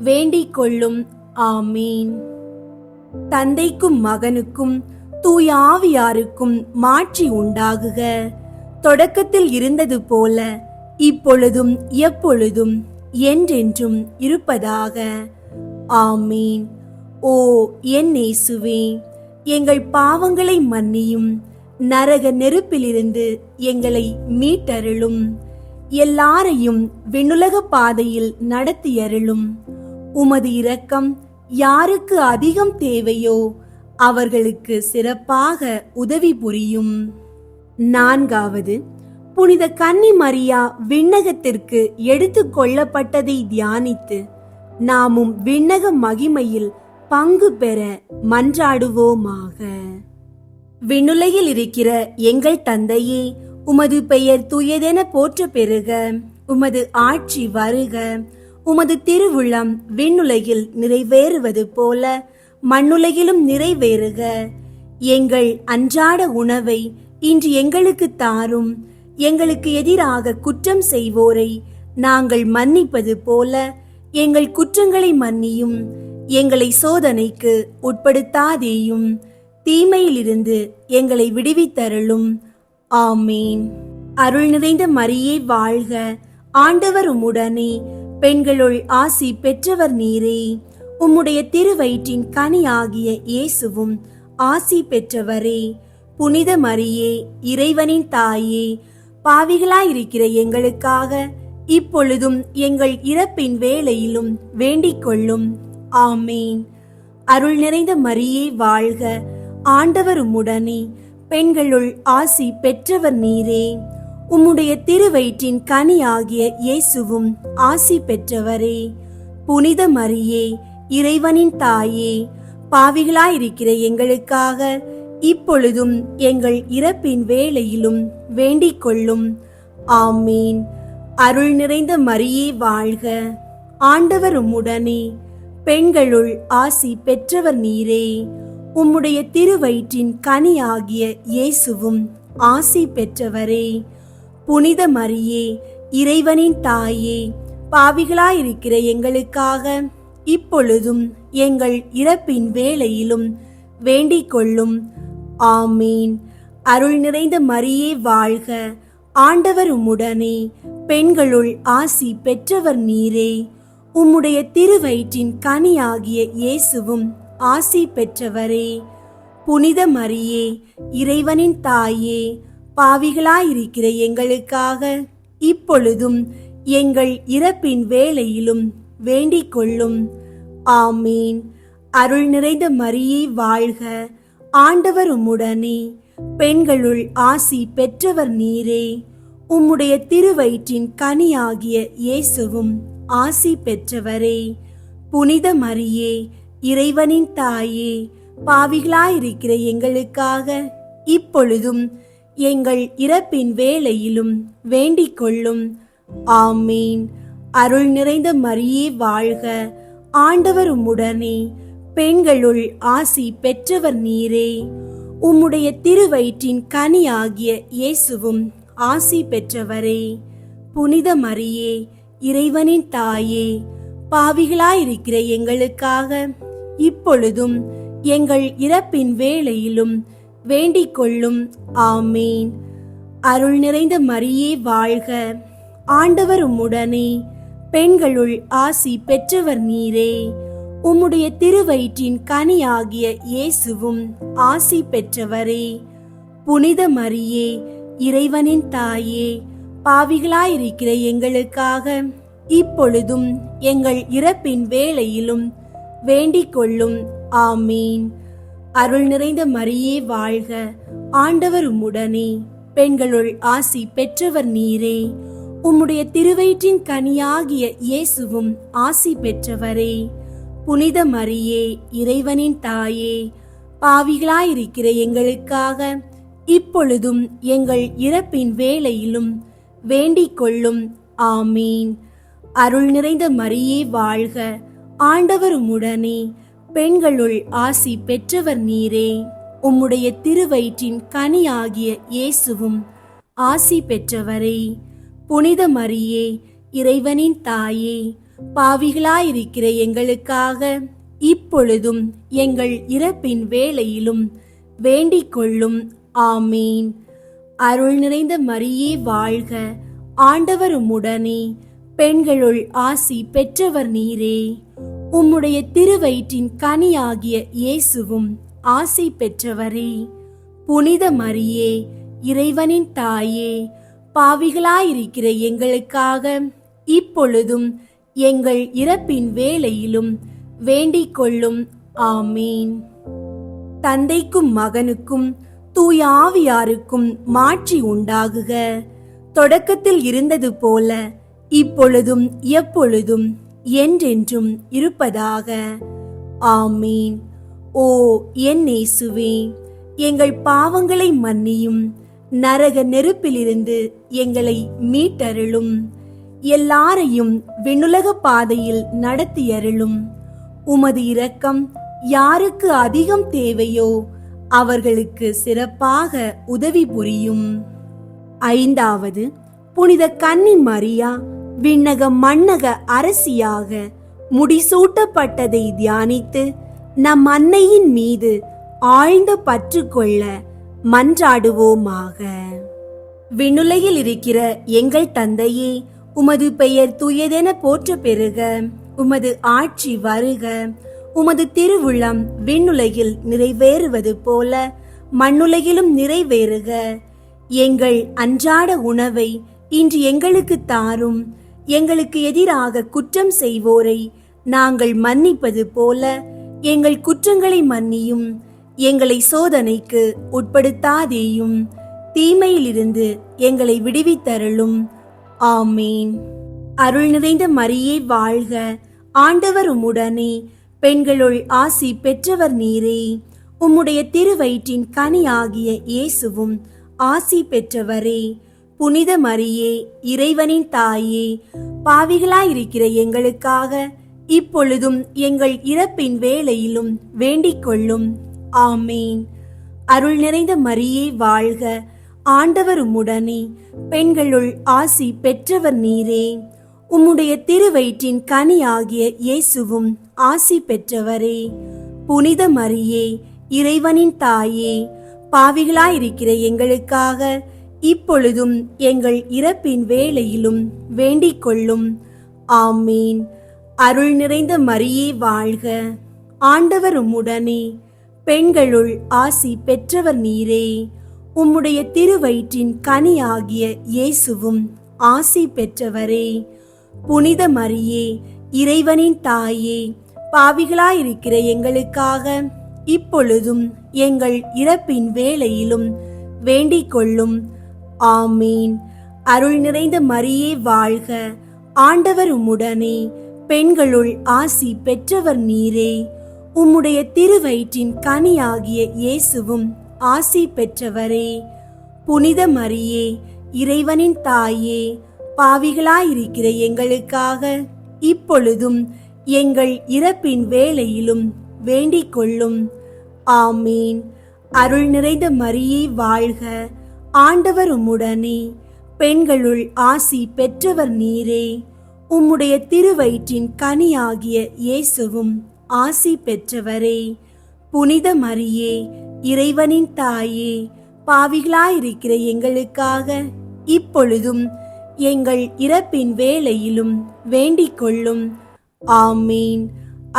வேண்டிக் கொள்ளும். ஆமீன். தந்தைக்கும் மகனுக்கும் தூய ஆவியாருக்கும் மாட்சி உண்டாகுக. தொடக்கத்தில் இருந்தது போல இப்பொழுதும் எப்பொழுதும் என்றென்றும் இருப்பதாக. ஆமீன். ஓ என் இயேசுவே, எங்கள் பாவங்களை மன்னியும், நரக நெருப்பிலிருந்து எங்களை மீட்டருளும், எல்லாரையும் விண்ணுலக பாதையில் நடத்தியருளும். உமது இரக்கம் யாருக்கு அதிகம் தேவையோ அவர்களுக்கு சிறப்பாக உதவி புரியும். 4வது, புனித கன்னி மரியா விண்ணகத்திற்கு எடுத்து கொள்ளப்பட்டதை தியானித்து நாமும் விண்ணக மகிமையில் பங்கு பெற மன்றாடுவோமாக. விண்ணுலகில் இருக்கிற எங்கள் தந்தையே, உமது பெயர் தூயதென போற்ற பெறுக. உமது ஆட்சி வருக. உமது திருவுளம் விண்ணுலகில் நிறைவேறுவது போல மண்ணுலகிலும் நிறைவேறுக. எங்கள் அன்றாட உணவை இன்று எங்களுக்கு தாரும். எங்களுக்கு எதிராக குற்றம் செய்வோரை நாங்கள் மன்னிப்பது போல எங்கள் குற்றங்களை மன்னியும். எங்களை சோதனைக்கு உட்படுத்தாதேயும், தீமையிலிருந்து எங்களை விடுவித்தருளும். ஆமீன். அருள் நிறைந்த மரியே வாழ்க, ஆண்டவர் உம்முடனே, பெண்களுள் ஆசி பெற்றவர் நீரே. உம்முடைய திருவயிற்றின் கனியாகிய இயேசுவும் ஆசி பெற்றவரே. புனித மரியே, இறைவனின் தாயே, பாவிகளாயிருக்கிற எங்களுக்காக இப்பொழுதும் எங்கள் இறப்பின் வேளையிலும் வேண்டிக் கொள்ளும். ஆமீன். அருள் நிறைந்த மரியே வாழ்க, ஆண்டவர் உம்முடனே, பெண்களுள் ஆசி பெற்றவர் நீரே. உம்முடைய திருவயிற்றின் கனியாகிய இயேசுவும் ஆசி பெற்றவரே. புனித மரியே, இறைவனின் தாயே, பாவிகளாயிருக்கிற எங்களுக்காக இப்பொழுதும் எங்கள் இறப்பின் வேளையிலும் வேண்டிக் கொள்ளும். ஆமீன். அருள் நிறைந்த மரியே வாழ்க. ஆண்டவர் உம்முடனே. பெண்களுள் ஆசி பெற்றவர் நீரே. உம்முடைய திருவயிற்றின் கனியாகிய இயேசுவும் ஆசி பெற்றவரே. புனித மரியே, இறைவனின் தாயே, பாவிகளாயிருக்கிற எங்களுக்காக இப்பொழுதும் எங்கள் இறப்பின் வேளையிலும் வேண்டிக் கொள்ளும். ஆமீன். அருள் நிறைந்த மரியே வாழ்க. ஆண்டவர் உம்முடனே. பெண்களுள் ஆசி பெற்றவர் நீரே. உம்முடைய திருவயிற்றின் கனியாகிய இயேசுவும் ஆசி பெற்றவரே. புனித மரியே, இறைவனின் தாயே, பாவிகளாயிருக்கிற எங்களுக்காக இப்பொழுதும் எங்கள் இறப்பின் வேளையிலும் வேண்டிக் கொள்ளும். ஆமீன். அருள் நிறைந்த மரியே வாழ்க. ஆண்டவர் உம்முடனே. பெண்களுள் ஆசி பெற்றவர் நீரே. உம்முடைய திருவயிற்றின் கனியாகிய இயேசுவும் ஆசி பெற்றவரே. புனித மரியே, இறைவனின் தாயே, பாவிகளாயிருக்கிற எங்களுக்காக இப்பொழுதும் எங்கள் இறப்பின் வேளையிலும் வேண்டிக் கொள்ளும். ஆமீன். அருள் நிறைந்த மரியே வாழ்க. ஆண்டவர் உம்முடனே. பெண்களுள் ஆசி பெற்றவர் நீரே. உம்முடைய திருவயிற்றின் கனியாகிய இயேசுவும் ஆசி பெற்றவரே. புனித மரியே, இறைவனின் தாயே, பாவிகளாயிருக்கிற எங்களுக்காக இப்பொழுதும் எங்கள் இறப்பின் வேளையிலும் வேண்டிக் கொள்ளும். ஆமீன். அருள் நிறைந்த மரியே வாழ்க. ஆண்டவர் உம்முடனே. பெண்களுள் ஆசி பெற்றவர் நீரே. உம்முடைய திருவயிற்றின் கனியாகிய இயேசுவும் ஆசி பெற்றவரே. புனித மரியே, இறைவனின் தாயே, பாவிகளாயிருக்கிற எங்களுக்காக இப்பொழுதும் எங்கள் இறப்பின் வேளையிலும் வேண்டிக் கொள்ளும். ஆமீன். அருள் நிறைந்த மரியே வாழ்க. ஆண்டவர் உம்முடனே. பெண்களுள் ஆசி பெற்றவர் நீரே. உம்முடைய திருவயிற்றின் கனியாகிய இயேசுவும் ஆசி பெற்றவரே. புனித மரியே, இறைவனின் தாயே, பாவிகளாயிருக்கிற எங்களுக்காக இப்பொழுதும் எங்கள் இறப்பின் வேளையிலும் வேண்டிக் கொள்ளும். ஆமீன். அருள் நிறைந்த மரியே வாழ்க. ஆண்டவர் உம்முடனே. பெண்களுள் ஆசி பெற்றவர் நீரே. உம்முடைய திருவயிற்றின் கனியாகிய இயேசுவும் ஆசி பெற்றவரே. புனித மரியே, இறைவனின் தாயே, பாவிகளாயிருக்கிற எங்களுக்காக இப்பொழுதும் எங்கள் இறப்பின் வேளையிலும் வேண்டிக் கொள்ளும். ஆமீன். அருள் நிறைந்த மரியே வாழ்க. ஆண்டவர் உம்முடனே. பெண்களுள் ஆசி பெற்றவர் நீரே. உம்முடைய திருவயிற்றின் கனியாகிய இயேசுவும் ஆசி பெற்றவரே. புனித மரியே, இறைவனின் தாயே, பாவிகளாயிருக்கிற எங்களுக்காக இப்பொழுதும் எங்கள் இறப்பின் வேளையிலும் வேண்டிக் கொள்ளும். ஆமீன். தந்தைக்கும் மகனுக்கும் தூய ஆவியாருக்கும் மாட்சி உண்டாகுக. தொடக்கத்தில் இருந்தது போல இப்பொழுதும் எப்பொழுதும் என்றென்றும் இருப்பதாக. ஆமீன். ஓ என் இயேசுவே, எங்கள் பாவங்களை மன்னியும். நரக நெருப்பிலிருந்து எங்களை மீட்டருளும். எல்லாரையும் விண்ணுலக பாதையில் நடத்தியருளும். உமது இரக்கம் யாருக்கு அதிகம் தேவையோ அவர்களுக்கு சிறப்பாக உதவி புரியும். ஐந்தாவது, புனித கன்னி மரியா விண்ணக மண்ணக அரசியாக முடிசூட்டப்பட்டதை தியானித்து நம் அன்னையின் மீது ஆழ்ந்த பற்று கொள்ள மன்றாடுவோமாக. விண்ணுலகில் இருக்கிற எங்கள் தந்தையே, உமது பெயர் தூயதென போற்ற பெறுக. உமது ஆட்சி வருக. உமது திருவுளம் விண்ணுலகில் நிறைவேறுவது போல மண்ணுலகிலும் நிறைவேறுக. எங்கள் அன்றாட உணவை இன்று எங்களுக்கு தாரும். எங்களுக்கு எதிராக குற்றம் செய்வோரை நாங்கள் மன்னிப்பது போல எங்கள் குற்றங்களை மன்னியும். எங்களை சோதனைக்கு உட்படுத்தாதேயும், தீமையிலிருந்து எங்களை விடுவித்தருளும். ஆமீன். அருள் நிறைந்த மரியே வாழ்க, ஆண்டவர் உம்முடனே, பெண்களுள் ஆசி பெற்றவர் நீரே. உம்முடைய திருவயிற்றின் கனியாகிய இயேசுவும் ஆசி பெற்றவரே. புனித மரியே, இறைவனின் தாயே, பாவிகளாயிருக்கிற எங்களுக்காக இப்பொழுதும் எங்கள் இறப்பின் வேளையிலும் வேண்டிக் கொள்ளும். ஆமீன். அருள் நிறைந்த மரியே வாழ்க, ஆண்டவர் உம்முடனே, பெண்களுள் ஆசி பெற்றவர் நீரே. உம்முடைய திருவயிற்றின் கனியாகிய இயேசுவும் ஆசி பெற்றவரே. புனித மரியே, இறைவனின் தாயே, பாவிகளாயிருக்கிற எங்களுக்காக இப்பொழுதும் எங்கள் இறப்பின் வேளையிலும் வேண்டிக் கொள்ளும். ஆமீன். அருள் நிறைந்த மரியே வாழ்க, ஆண்டவர் உம்முடனே, பெண்களுள் ஆசி பெற்றவர் நீரே. உம்முடைய திருவயிற்றின் கனியாகிய இயேசுவும் ஆசி பெற்றவரே. புனித மரியே, இறைவனின் தாயே, பாவிகளாயிருக்கிற எங்களுக்காக இப்பொழுதும் எங்கள் இறப்பின் வேளையிலும் வேண்டிக் கொள்ளும். ஆமீன். அருள் நிறைந்த மரியே வாழ்க, ஆண்டவர் உம்முடனே, பெண்களுள் ஆசி பெற்றவர் நீரே. உம்முடைய திருவயிற்றின் கனியாகிய இயேசுவும் ஆசி பெற்றவரே. புனித மரியே, இறைவனின் தாயே, பாவிகளாயிருக்கிற எங்களுக்காக இப்பொழுதும் எங்கள் இறப்பின் வேளையிலும் வேண்டிக் கொள்ளும். ஆமீன். அருள் நிறைந்த மரியே வாழ்க, ஆண்டவர் உம்முடனே, பெண்களுள் ஆசி பெற்றவர் நீரே. உம்முடைய திருவயிற்றின் கனியாகிய இயேசுவும் ஆசி பெற்றவரே. புனித மரியே, இறைவனின் தாயே, பாவிகளாயிருக்கிற எங்களுக்காக இப்பொழுதும் எங்கள் இறப்பின் வேளையிலும் வேண்டிக் கொள்ளும். ஆமீன்.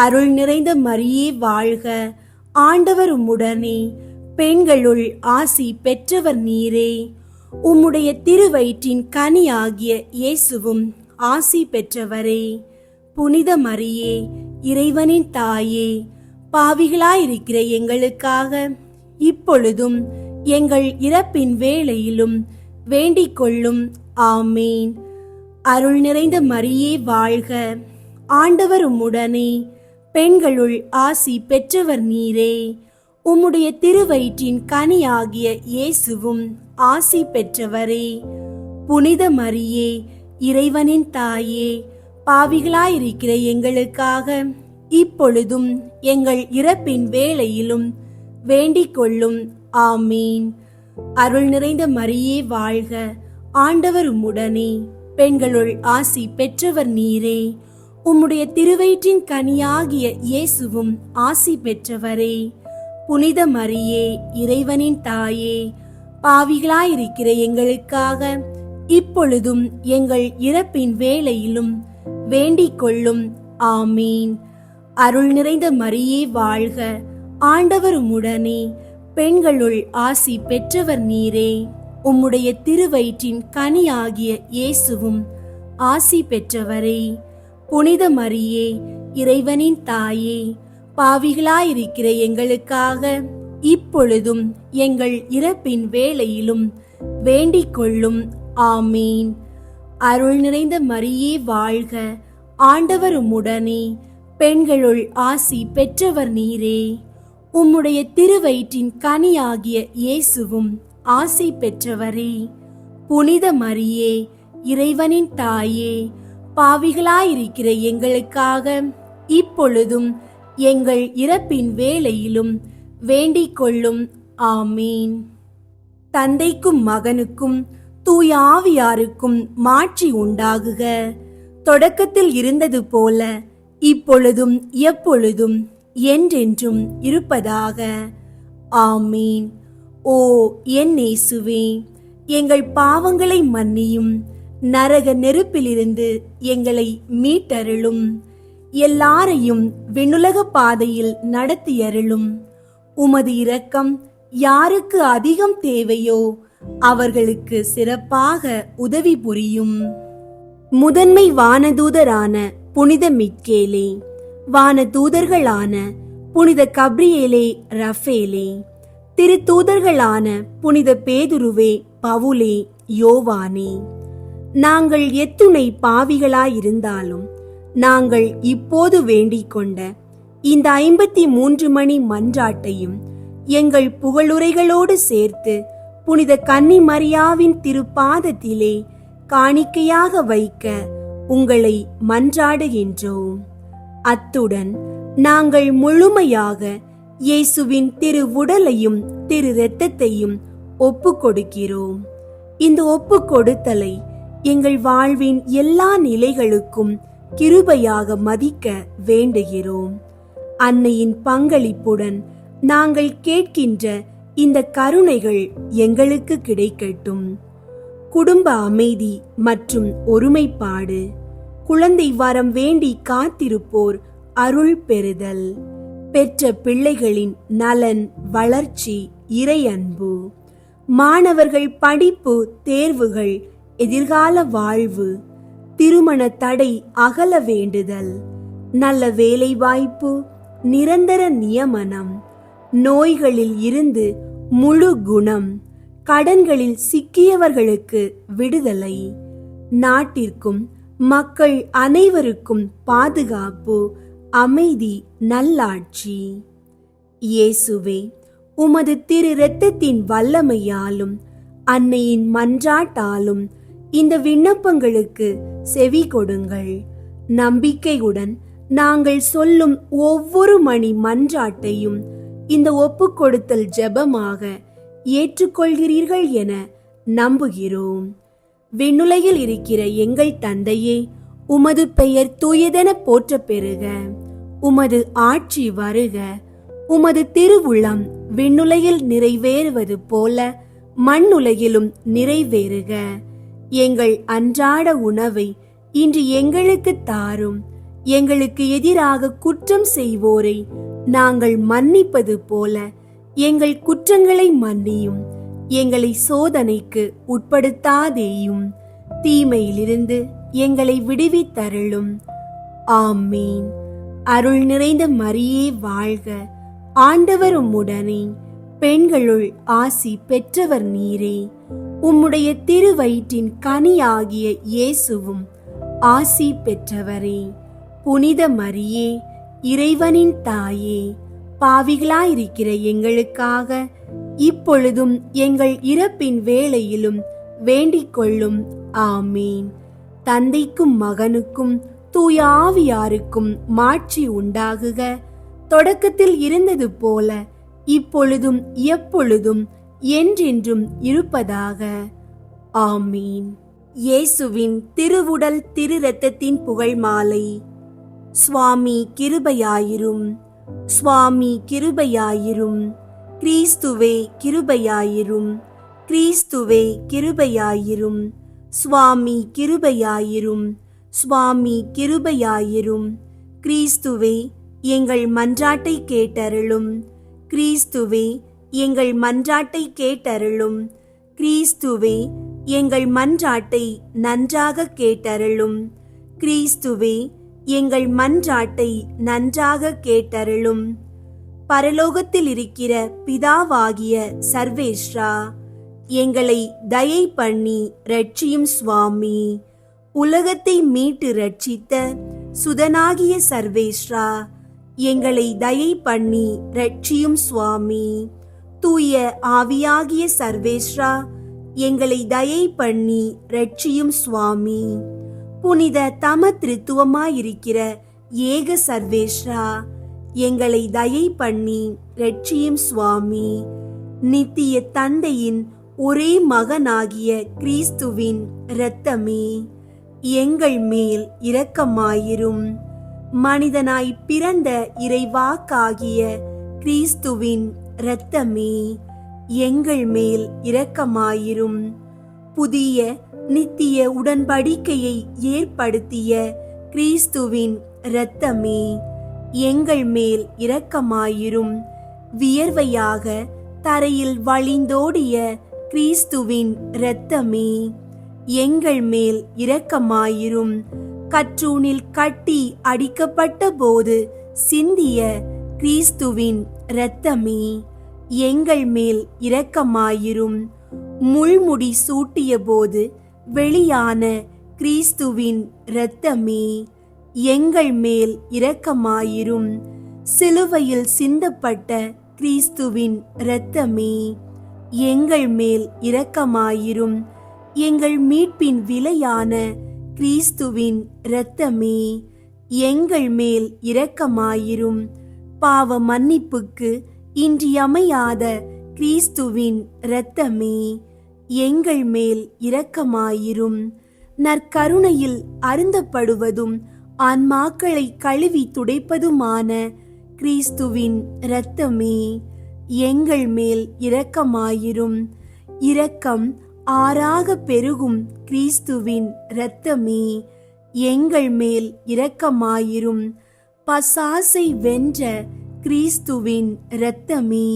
அருள் நிறைந்த மரியே வாழ்க, ஆண்டவர் உம்முடனே, பெண்களுள் ஆசி பெற்றவர் நீரே. உம்முடைய திருவயிற்றின் கனியாகிய இயேசுவும் ஆசி பெற்றவரே. புனித மரியே, இறைவனின் தாயே, பாவிகளாயிருக்கிற எங்களுக்காக இப்பொழுதும் எங்கள் இறப்பின் வேளையிலும் வேண்டிக் கொள்ளும். ஆமீன். அருள் நிறைந்த மரியே வாழ்க, ஆண்டவர் உம்முடனே, பெண்களுள் ஆசி பெற்றவர் நீரே. உம்முடைய திருவயிற்றின் கனியாகிய இயேசுவும் ஆசி பெற்றவரே. புனித மரியே, இறைவனின் தாயே, பாவிகளாயிருக்கிற எங்களுக்காக இப்பொழுதும் எங்கள் இறப்பின் வேளையிலும் வேண்டிக் கொள்ளும். ஆமீன். அருள் நிறைந்த மரியே வாழ்க, ஆண்டவர் உம்முடனே, பெண்களுள் ஆசி பெற்றவர் நீரே. உம்முடைய திருவயிற்றின் கனியாகிய இயேசுவும் ஆசி பெற்றவரே. புனித மரியே, இறைவனின் தாயே, பாவிகளாயிருக்கிற எங்களுக்காக இப்பொழுதும் எங்கள் இறப்பின் வேளையிலும் வேண்டிக் கொள்ளும். ஆமீன். அருள் நிறைந்த மரியே வாழ்க, ஆண்டவர் உம்முடனே, பெண்களுள் ஆசி பெற்றவர் நீரே. உம்முடைய திருவயிற்றின் கனியாகிய இயேசுவும் ஆசி பெற்றவரே. புனித மரியே, இறைவனின் தாயே, பாவிகளாயிருக்கிற எங்களுக்காக இப்பொழுதும் எங்கள் இறப்பின் வேளையிலும் வேண்டிக் கொள்ளும். ஆமீன். அருள் நிறைந்த மரியே வாழ்க, ஆண்டவர் உம்முடனே, பெண்களுள் ஆசி பெற்றவர் நீரே. உம்முடைய திருவயிற்றின் கனியாகிய இயேசுவும் ஆசி பெற்றவரே. புனித மரியே, இறைவனின் தாயே, பாவிகளாயிருக்கிற எங்களுக்காக இப்பொழுதும் எங்கள் இறப்பின் வேளையிலும் வேண்டிக் கொள்ளும். ஆமீன். தந்தைக்கும் மகனுக்கும் தூய ஆவியாருக்கும் மாட்சி உண்டாகுக. தொடக்கத்தில் இருந்தது போல இப்பொழுதும் எப்பொழுதும் என்றென்றும் இருப்பதாக. ஆமீன். ஓ என் இயேசுவே, எங்கள் பாவங்களை மன்னியும், நரக நெருப்பிலிருந்து எங்களை மீட்டருளும், எல்லாரையும் விண்ணுலக பாதையில் நடத்தியருளும். உமது இரக்கம் யாருக்கு அதிகம் தேவையோ அவர்களுக்கு சிறப்பாக உதவி புரியும். முதன்மை வானதூதரான புனித மிக்கேலே, வானதூதர்களான புனித கப்ரியேலே ரஃபேலே, திருத்தூதர்களான புனித பேதுருவே, பவுலே, யோவானே, நாங்கள் எத்துணை பாவிகளாயிருந்தாலும் நாங்கள் இப்போது வேண்டிக் கொண்ட இந்த 53 மணி மன்றாட்டையும் எங்கள் புகழுரைகளோடு சேர்த்து புனித கன்னி மரியாவின் திருப்பாதத்திலே காணிக்கையாக வைக்க உங்களை மன்றாடுகின்றோம். அத்துடன் நாங்கள் முழுமையாக இயேசுவின் திரு உடலையும் திரு இரத்தத்தையும் ஒப்பு கொடுக்கிறோம். இந்த ஒப்பு கொடுத்தலை எங்கள் வாழ்வின் எல்லா நிலைகளுக்கும் கிருபையாக மதிக்க வேண்டுகிறோம். அன்னையின் பங்களிப்புடன் நாங்கள் கேட்கின்ற இந்த கருணைகள் எங்களுக்கு கிடைக்கட்டும். குடும்ப அமைதி மற்றும் ஒருமைப்பாடு, குழந்தை வரம் வேண்டி காத்திருப்போர் அருள் பெறுதல், பெற்ற பிள்ளைகளின் நலன், வளர்ச்சி, இறை அன்பு, மாணவர்கள் படிப்பு, தேர்வுகள், எதிர்கால வாழ்வு, திருமண தடை அகல வேண்டுதல், நல்ல வேலை வாய்ப்பு, நிரந்தர நியமனம், நோய்களில் இருந்து முழு குணம், கடன்களில் சிக்கியவர்களுக்கு விடுதலை, நாட்டிற்கும் மக்கள் அனைவருக்கும் பாதுகாப்பு, அமைதி, நல்லாட்சி. இயேசுவே, உமது திரு இரத்தத்தின் வல்லமையாலும் அன்னையின் மன்றாட்டாலும் இந்த விண்ணப்பங்களுக்கு செவி கொடுங்கள். நம்பிக்கையுடன் நாங்கள் சொல்லும் ஒவ்வொரு மணி மன்றாட்டையும் இந்த ஒப்பு கொடுத்தல் ஜெபமாக ஏற்றுக்கொள்கிறீர்கள் என நம்புகிறோம். விண்ணுலகில் இருக்கிற எங்கள் தந்தையே, உமது பெயர் தூயதென போற்ற பெறுக. உமது ஆட்சி வருக. உமது திருவுளம் விண்ணுலகில் நிறைவேறுவது போல மண்ணுலகிலும் நிறைவேறுக. எங்கள் அன்றாட உணவை இன்று எங்களுக்கு தாரும். எங்களுக்கு எதிராக குற்றம் செய்வோரை நாங்கள் மன்னிப்பது போல எங்கள் குற்றங்களை மன்னியும். எங்களை சோதனைக்கு உட்படுத்தாதேயும், தீமையிலிருந்து எங்களை விடுவித்தருளும். ஆமீன். அருள் நிறைந்த மரியே வாழ்க. ஆண்டவர் உம்முடனே, பெண்களுள் ஆசி பெற்றவர் நீரே. உம்முடைய திருவயிற்றின் கனியாகிய இயேசுவும் ஆசி பெற்றவரே. புனித மரியே, இறைவனின் தாயே, பாவிகளாயிருக்கிற எங்களுக்காக இப்பொழுதும் எங்கள் இறப்பின் வேளையிலும் வேண்டிக் கொள்ளும். ஆமீன். தந்தைக்கும் மகனுக்கும் தூய ஆவியாருக்கும் மாட்சி உண்டாகுக. தொடக்கத்தில் இருந்தது போல இப்பொழுதும் எப்பொழுதும் என்றென்றும் இருப்பதாக. ஆமீன். இயேசுவின் திருவுடல் திரு இரத்தத்தின் புகழ் மாலை. சுவாமி கிருபையாயிரும். சுவாமி கிருபையாயிரும். கிறிஸ்துவே கிருபையாயிரும். கிறிஸ்துவே கிருபையாயிரும். சுவாமி கிருபையாயிரும். சுவாமி கிருபையாயிரும். கிறிஸ்துவே, எங்கள் மன்றாட்டை கேட்டருளும். கிறிஸ்துவே, எங்கள் மன்றாட்டை கேட்டருளும். கிறிஸ்துவே, எங்கள் மன்றாட்டை நன்றாக கேட்டருளும். கிறிஸ்துவே, எங்கள் மன்றாட்டை நன்றாக கேட்டருளும். பரலோகத்தில் இருக்கிற பிதாவாகிய சர்வேஸ்வரா, எங்களை தயை பண்ணி ரட்சியும் சுவாமி. உலகத்தை மீட்டு ரட்சித்த சுதனாகிய சர்வேஸ்வரா, எங்களை தயை பண்ணி ரட்சியும் சுவாமி. தூய ஆவியாகிய சர்வேஸ்வரா, எங்களை தயை பண்ணி ரட்சியும் சுவாமி. புனித தம திருத்துவமாயிருக்கிற ஏக சர்வேஸ்வரா, எங்களை தயை பண்ணி ரட்சியும் சுவாமி. நித்திய தந்தையின் ஒரே மகனாகிய கிறிஸ்துவின் இரத்தமே, எங்கள் மேல் இரக்கமாயிரும். மனிதனாய் பிறந்த இறைவாக்காகிய கிறிஸ்துவின் இரத்தமே, எங்கள் மேல் இரக்கமாயிரும். புதிய நித்திய உடன்படிக்கையை ஏற்படுத்திய கிறிஸ்துவின் இரத்தமே, எங்கள் மேல் இரக்கமாயிரும். வியர்வையாக தரையில் வழிந்தோடிய கிறிஸ்துவின் இரத்தமே, எங்கள் மேல் இரக்கமாயிரும். கற்றூனில் கட்டி அடிக்கப்பட்ட போது சிந்திய கிறிஸ்துவின் இரத்தமே, எங்கள் மேல் இரக்கமாயிரும். முள்முடி சூட்டிய போது வெளியான கிறிஸ்துவின் இரத்தமே, எங்கள் மேல் இரக்கமாயிரும். சிலுவையில் சிந்தப்பட்ட கிறிஸ்துவின் இரத்தமே, எங்கள் மேல் இரக்கமாயிரும். எங்கள் மீட்பின் விலையான கிறிஸ்துவின் இரத்தமே, எங்கள் மேல் இரக்கமாயிரும். பாவ மன்னிப்புக்கு இன்றியமையாத கிறிஸ்துவின் இரத்தமே, எங்கள் மேல் இரக்கமாயிரும். நற்கருணையில் அருந்தப்படுவதும் ஆன்மாக்களை கழுவி துடைப்பதுமான கிறிஸ்துவின் இரத்தமே, எங்கள் மேல் இரக்கமாயிரும். இரக்கம் ஆறாக பெருகும் கிறிஸ்துவின் இரத்தமே, எங்கள் மேல் இரக்கமாயிரும். பசாசை வென்ற கிறிஸ்துவின் இரத்தமே,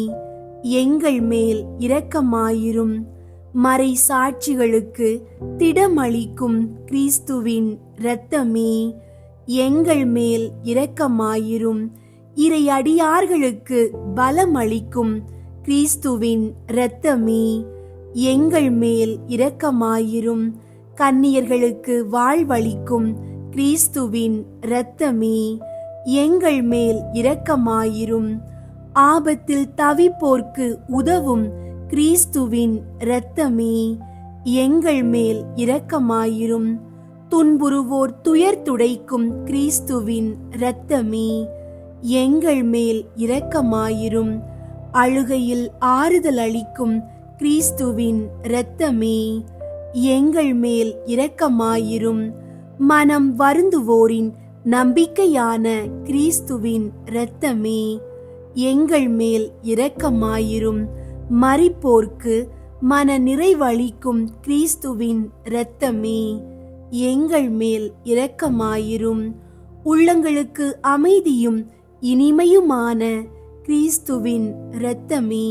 எங்கள் மேல் இரக்கமாயிரும். மறை சாட்சிகளுக்கு திடமளிக்கும் கிறிஸ்துவின் இரத்தமே, எங்கள் மேல் இரக்கமாயிரும். இறை அடியார்களுக்கு பலமளிக்கும் கிறிஸ்துவின் இரத்தமே, எங்கள் மேல் இரக்கமாயிரும். கன்னியர்களுக்கு வாழ்வளிக்கும் கிறிஸ்துவின் இரத்தமே, எங்கள் மேல் இரக்கமாயிரும். ஆபத்தில் தவிப்போர்க்கு உதவும் கிறிஸ்துவின் இரத்தமே, எங்கள் மேல் இரக்கமாயிரும். துன்புறுவோர் துயர் துடைக்கும் கிறிஸ்துவின் இரத்தமே, எங்கள் மேல் இரக்கமாயிரும். அழுகையில் ஆறுதல் அளிக்கும் கிறிஸ்துவின் இரத்தமே, எங்கள் மேல் இரக்கமாயிரும். மனம் வருந்துவோரின் நம்பிக்கையான கிறிஸ்துவின் இரத்தமே, எங்கள் மேல் இரக்கமாயிரும். மரிப்போர்க்கு மன நிறைவளிக்கும் கிறிஸ்துவின் இரத்தமே, எங்கள் மேல் இரக்கமாயிரும். உள்ளங்களுக்கு அமைதியும் இனிமையுமான கிறிஸ்துவின் இரத்தமே,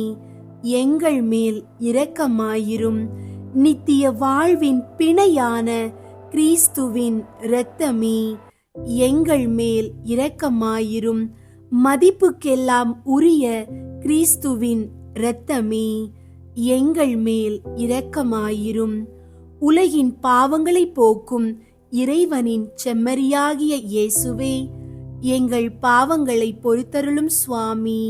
எங்கள் மேல் இரக்கமாயிரும். நித்திய வாழ்வின் பிணையான கிறிஸ்துவின் இரத்தமே, எங்கள் மேல் இரக்கமாயிரும். மதிப்புக்கெல்லாம் உரிய கிறிஸ்துவின் இரத்தமே, எங்கள் மேல் இரக்கமாயிரும். உலகின் பாவங்களை போக்கும் இறைவனின் செம்மறியாகிய இயேசுவே, எங்கள் பாவங்களை பொறுத்தருளும் சுவாமி.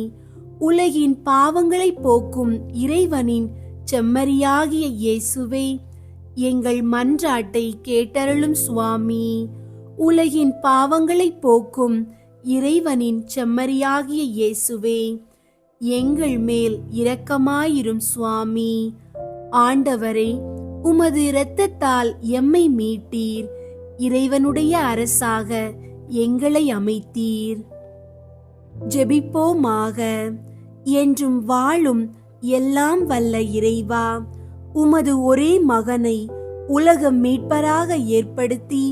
உலகின் பாவங்களை போக்கும் இறைவனின் செம்மறியாகிய இயேசுவே, எங்கள் மன்றாட்டை கேட்டருளும் சுவாமி. உலகின் பாவங்களை போக்கும் இறைவனின் செம்மறியாகிய இயேசுவே, எங்கள் மேல் இரக்கமாயிரும் சுவாமி. ஆண்டவரே, உமது இரத்தத்தால் எம்மை மீட்டீர். இறைவனுடைய அரசாக எங்களை அமைத்தீர். ஜெபிப்போமாக. என்றும் வாழும் எல்லாம் வல்ல இறைவா, உமது ஒரே மகனை உலக மீட்பராக ஏற்படுத்தி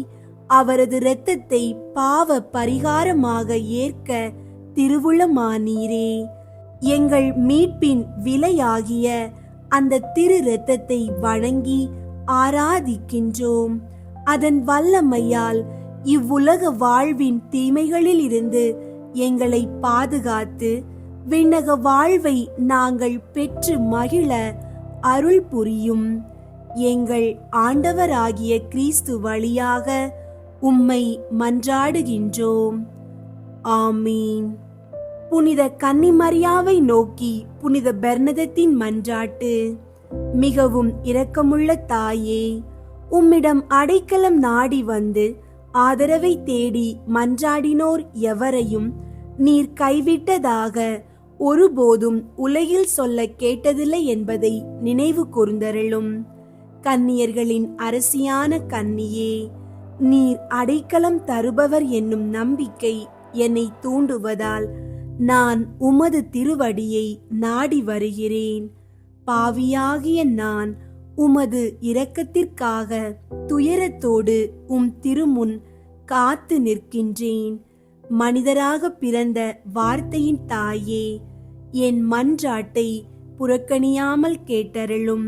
அவரது இரத்தத்தை பாவ பரிகாரமாக ஏற்க திருவுளமானீரே. எங்கள் மீட்பின் விலையாகிய அந்த திரு இரத்தத்தை வணங்கி ஆராதிக்கின்றோம். அதன் வல்லமையால் இவ்வுலக வாழ்வின் தீமைகளில் இருந்து எங்களை பாதுகாத்து விண்ணக வாழ்வை நாங்கள் பெற்று மகிழ அருள் புரியும். எங்கள் ஆண்டவராகிய கிறிஸ்து வழியாக உம்மை மன்றாடுகின்றோம். ஆமீன். புனித கன்னிமரியாவை நோக்கி புனித பெர்னதத்தின் மன்றாட்டு. மிகவும் இரக்கமுள்ள தாயே, உம்மிடம் அடைக்கலம் நாடி வந்து ஆதரவை தேடி மன்றாடினோர் எவரையும் நீர் கைவிட்டதாக ஒருபோதும் உலகில் சொல்ல கேட்டதில்லை என்பதை நினைவு கூர்ந்தருளும். கன்னியர்களின் அரசியான கன்னியே, நீர் அடைக்கலம் தருபவர் என்னும் நம்பிக்கை என்னை தூண்டுவதால் நான் உமது திருவடியை நாடி வருகிறேன். பாவியாகிய நான் உமது இரக்கத்திற்காக துயரத்தோடு உம் திருமுன் காத்து நிற்கின்றேன். மனிதராக பிறந்த வார்த்தையின் தாயே, என் மன்றாட்டை புறக்கணியாமல் கேட்டருளும்.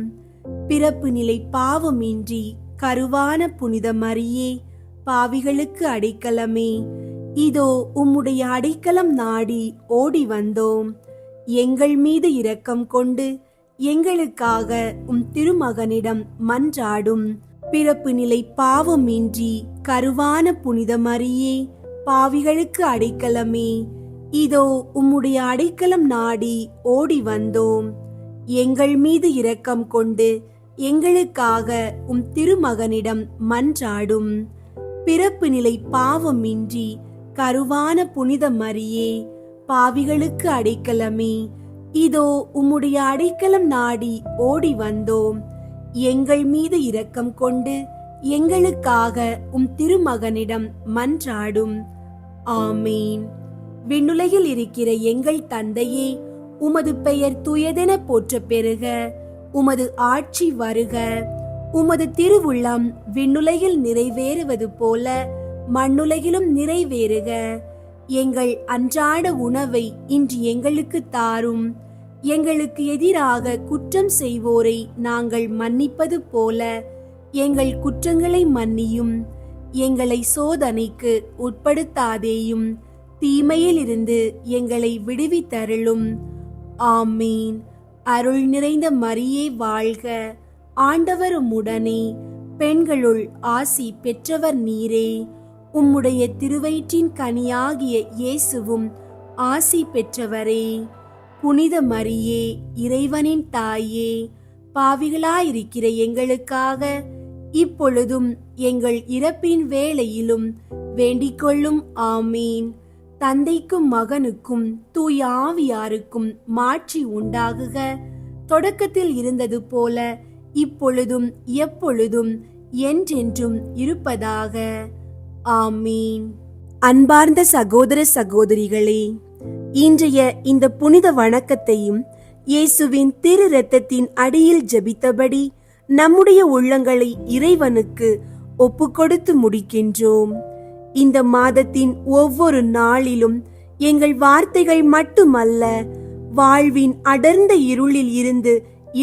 பிறப்பு நிலை பாவமின்றி கருவான புனித மரியே, பாவிகளுக்கு அடைக்கலமே, இதோ உம்முடைய அடைக்கலம் நாடி ஓடி வந்தோம். எங்கள் மீது இரக்கம் கொண்டு எங்களுக்காக திருமகனிடம் மன்றாடும். பிறப்பு நிலை பாவமின்றி கருவான புனித மரியே, பாவிகளுக்கு அடைக்கலமே, இதோ உம்முடைய அடைக்கலம் நாடி ஓடி வந்தோம். எங்கள் மீது இரக்கம் கொண்டு எங்களுக்காக திருமகனிடம் மன்றாடும். பிறப்பு நிலை பாவமின்றி கருவான புனித மரியே, பாவிகளுக்கு அடைக்கலமே, இதோ உம்முடைய அடைக்கலம் நாடி ஓடி வந்தோம். எங்கள் மீது இரக்கம் கொண்டு எங்களுக்காக திருமகனிடம் மன்றாடும். ஆமீன். விண்ணுலகில் இருக்கிற எங்கள் தந்தையே, உமது பெயர் துயதென போற்ற பெறுக. உமது ஆட்சி வருக. உமது திருவுள்ளம் விண்ணுலகில் நிறைவேறுவது போல மண்ணுலகிலும் நிறைவேறுக. எங்கள் அன்றாட உணவை இன்று எங்களுக்கு தாரும். எங்களுக்கு எதிராக குற்றம் செய்வோரை நாங்கள் மன்னிப்பது போல எங்கள் குற்றங்களை மன்னியும். எங்களை சோதனைக்கு உட்படுத்தாதேயும், தீமையிலிருந்து எங்களை விடுவித்தருளும். ஆமீன். அருள் நிறைந்த மரியே வாழ்க. ஆண்டவர் உம்முடனே, பெண்களுள் ஆசி பெற்றவர் நீரே. உம்முடைய திருவயிற்றின் கனியாகிய இயேசுவும் ஆசி பெற்றவரே. புனித மரியே, இறைவனின் தாயே, பாவிகளாயிருக்கிற எங்களுக்காக இப்பொழுதும் எங்கள் இறப்பின் வேளையிலும் வேண்டிக்கொள்ளும். ஆமீன். தந்தைக்கும் மகனுக்கும் தூய ஆவியாருக்கும் மாட்சி உண்டாகுக. தொடக்கத்தில் இருந்தது போல இப்பொழுதும் எப்பொழுதும் என்றென்றும் இருப்பதாக. ஆமீன். அன்பார்ந்த சகோதர சகோதரிகளே, இன்றைய இந்த புனித வணக்கத்தையும் இயேசுவின் திரு இரத்தத்தின் அடியில் ஜெபித்தபடி நம்முடைய உள்ளங்களை இறைவனுக்கு ஒப்புக்கொடுத்து முடிக்கின்றோம். இந்த மாதத்தின் ஒவ்வொரு நாளிலும் எங்கள் வார்த்தைகள் மட்டுமல்ல, வாழ்வின் அடர்ந்த இருளில் இருந்து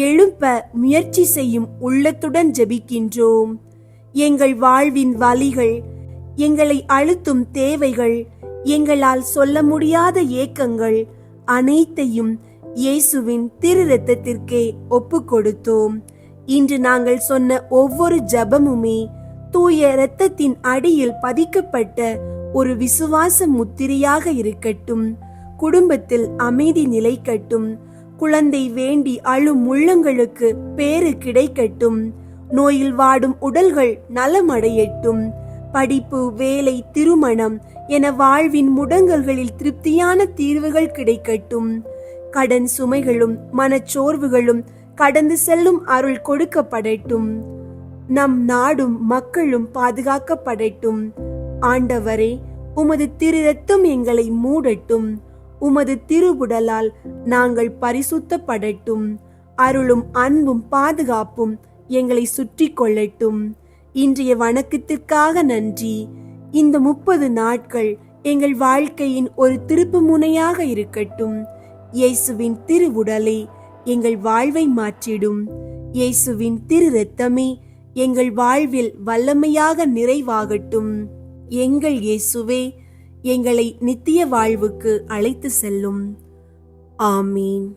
எழுப்ப முயற்சி செய்யும் உள்ளத்துடன் ஜெபிக்கின்றோம். எங்கள் வாழ்வின் வலிகள், எங்களை அழுத்தும் தேவைகள், எங்களால் சொல்ல முடியாத ஏக்கங்கள் அனைத்தையும் இயேசுவின் திரு இரத்தத்திற்கே ஒப்பு கொடுத்தோம். இன்று நாங்கள் சொன்ன ஒவ்வொரு ஜெபமுமே தூய இரத்தத்தின் அடியில் பதிக்கப்பட்ட ஒரு விசுவாச முத்திரையாக இருக்கட்டும். குடும்பத்தில் அமைதி நிலைக்கட்டும். குழந்தை வேண்டி அழும் உள்ளங்களுக்கு பேறு கிடைக்கட்டும். நோயில் வாடும் உடல்கள் நலமடையட்டும். படிப்பு, வேலை, திருமணம் என வாழ்வின் முடங்கல்களில் திருப்தியான தீர்வுகள் கிடைக்கட்டும். கடன் சுமைகளும் மனச்சோர்வுகளும் கடந்து செல்லும் அருள் கொடுக்கப்படட்டும். நம் நாடும் மக்களும் பாதுகாக்கப்படட்டும். ஆண்டவரே, உமது திரு இரத்தம் எங்களை மூடட்டும். உமது திருவுடலால் நாங்கள் பரிசுத்தப்படட்டும். அருளும் அன்பும் பாதுகாப்பும் எங்களை சுற்றி கொள்ளட்டும். இன்றைய வணக்கத்திற்காக நன்றி. இந்த 30 நாட்கள் எங்கள் வாழ்க்கையின் ஒரு திருப்பு முனையாக இருக்கட்டும். இயேசுவின் திருவுடலே எங்கள் வாழ்வை மாற்றிடும். இயேசுவின் திரு இரத்தமே எங்கள் வாழ்வில் வல்லமையாக நிறைவாகட்டும். எங்கள் இயேசுவே, எங்களை நித்திய வாழ்வுக்கு அழைத்து செல்லும். ஆமீன்.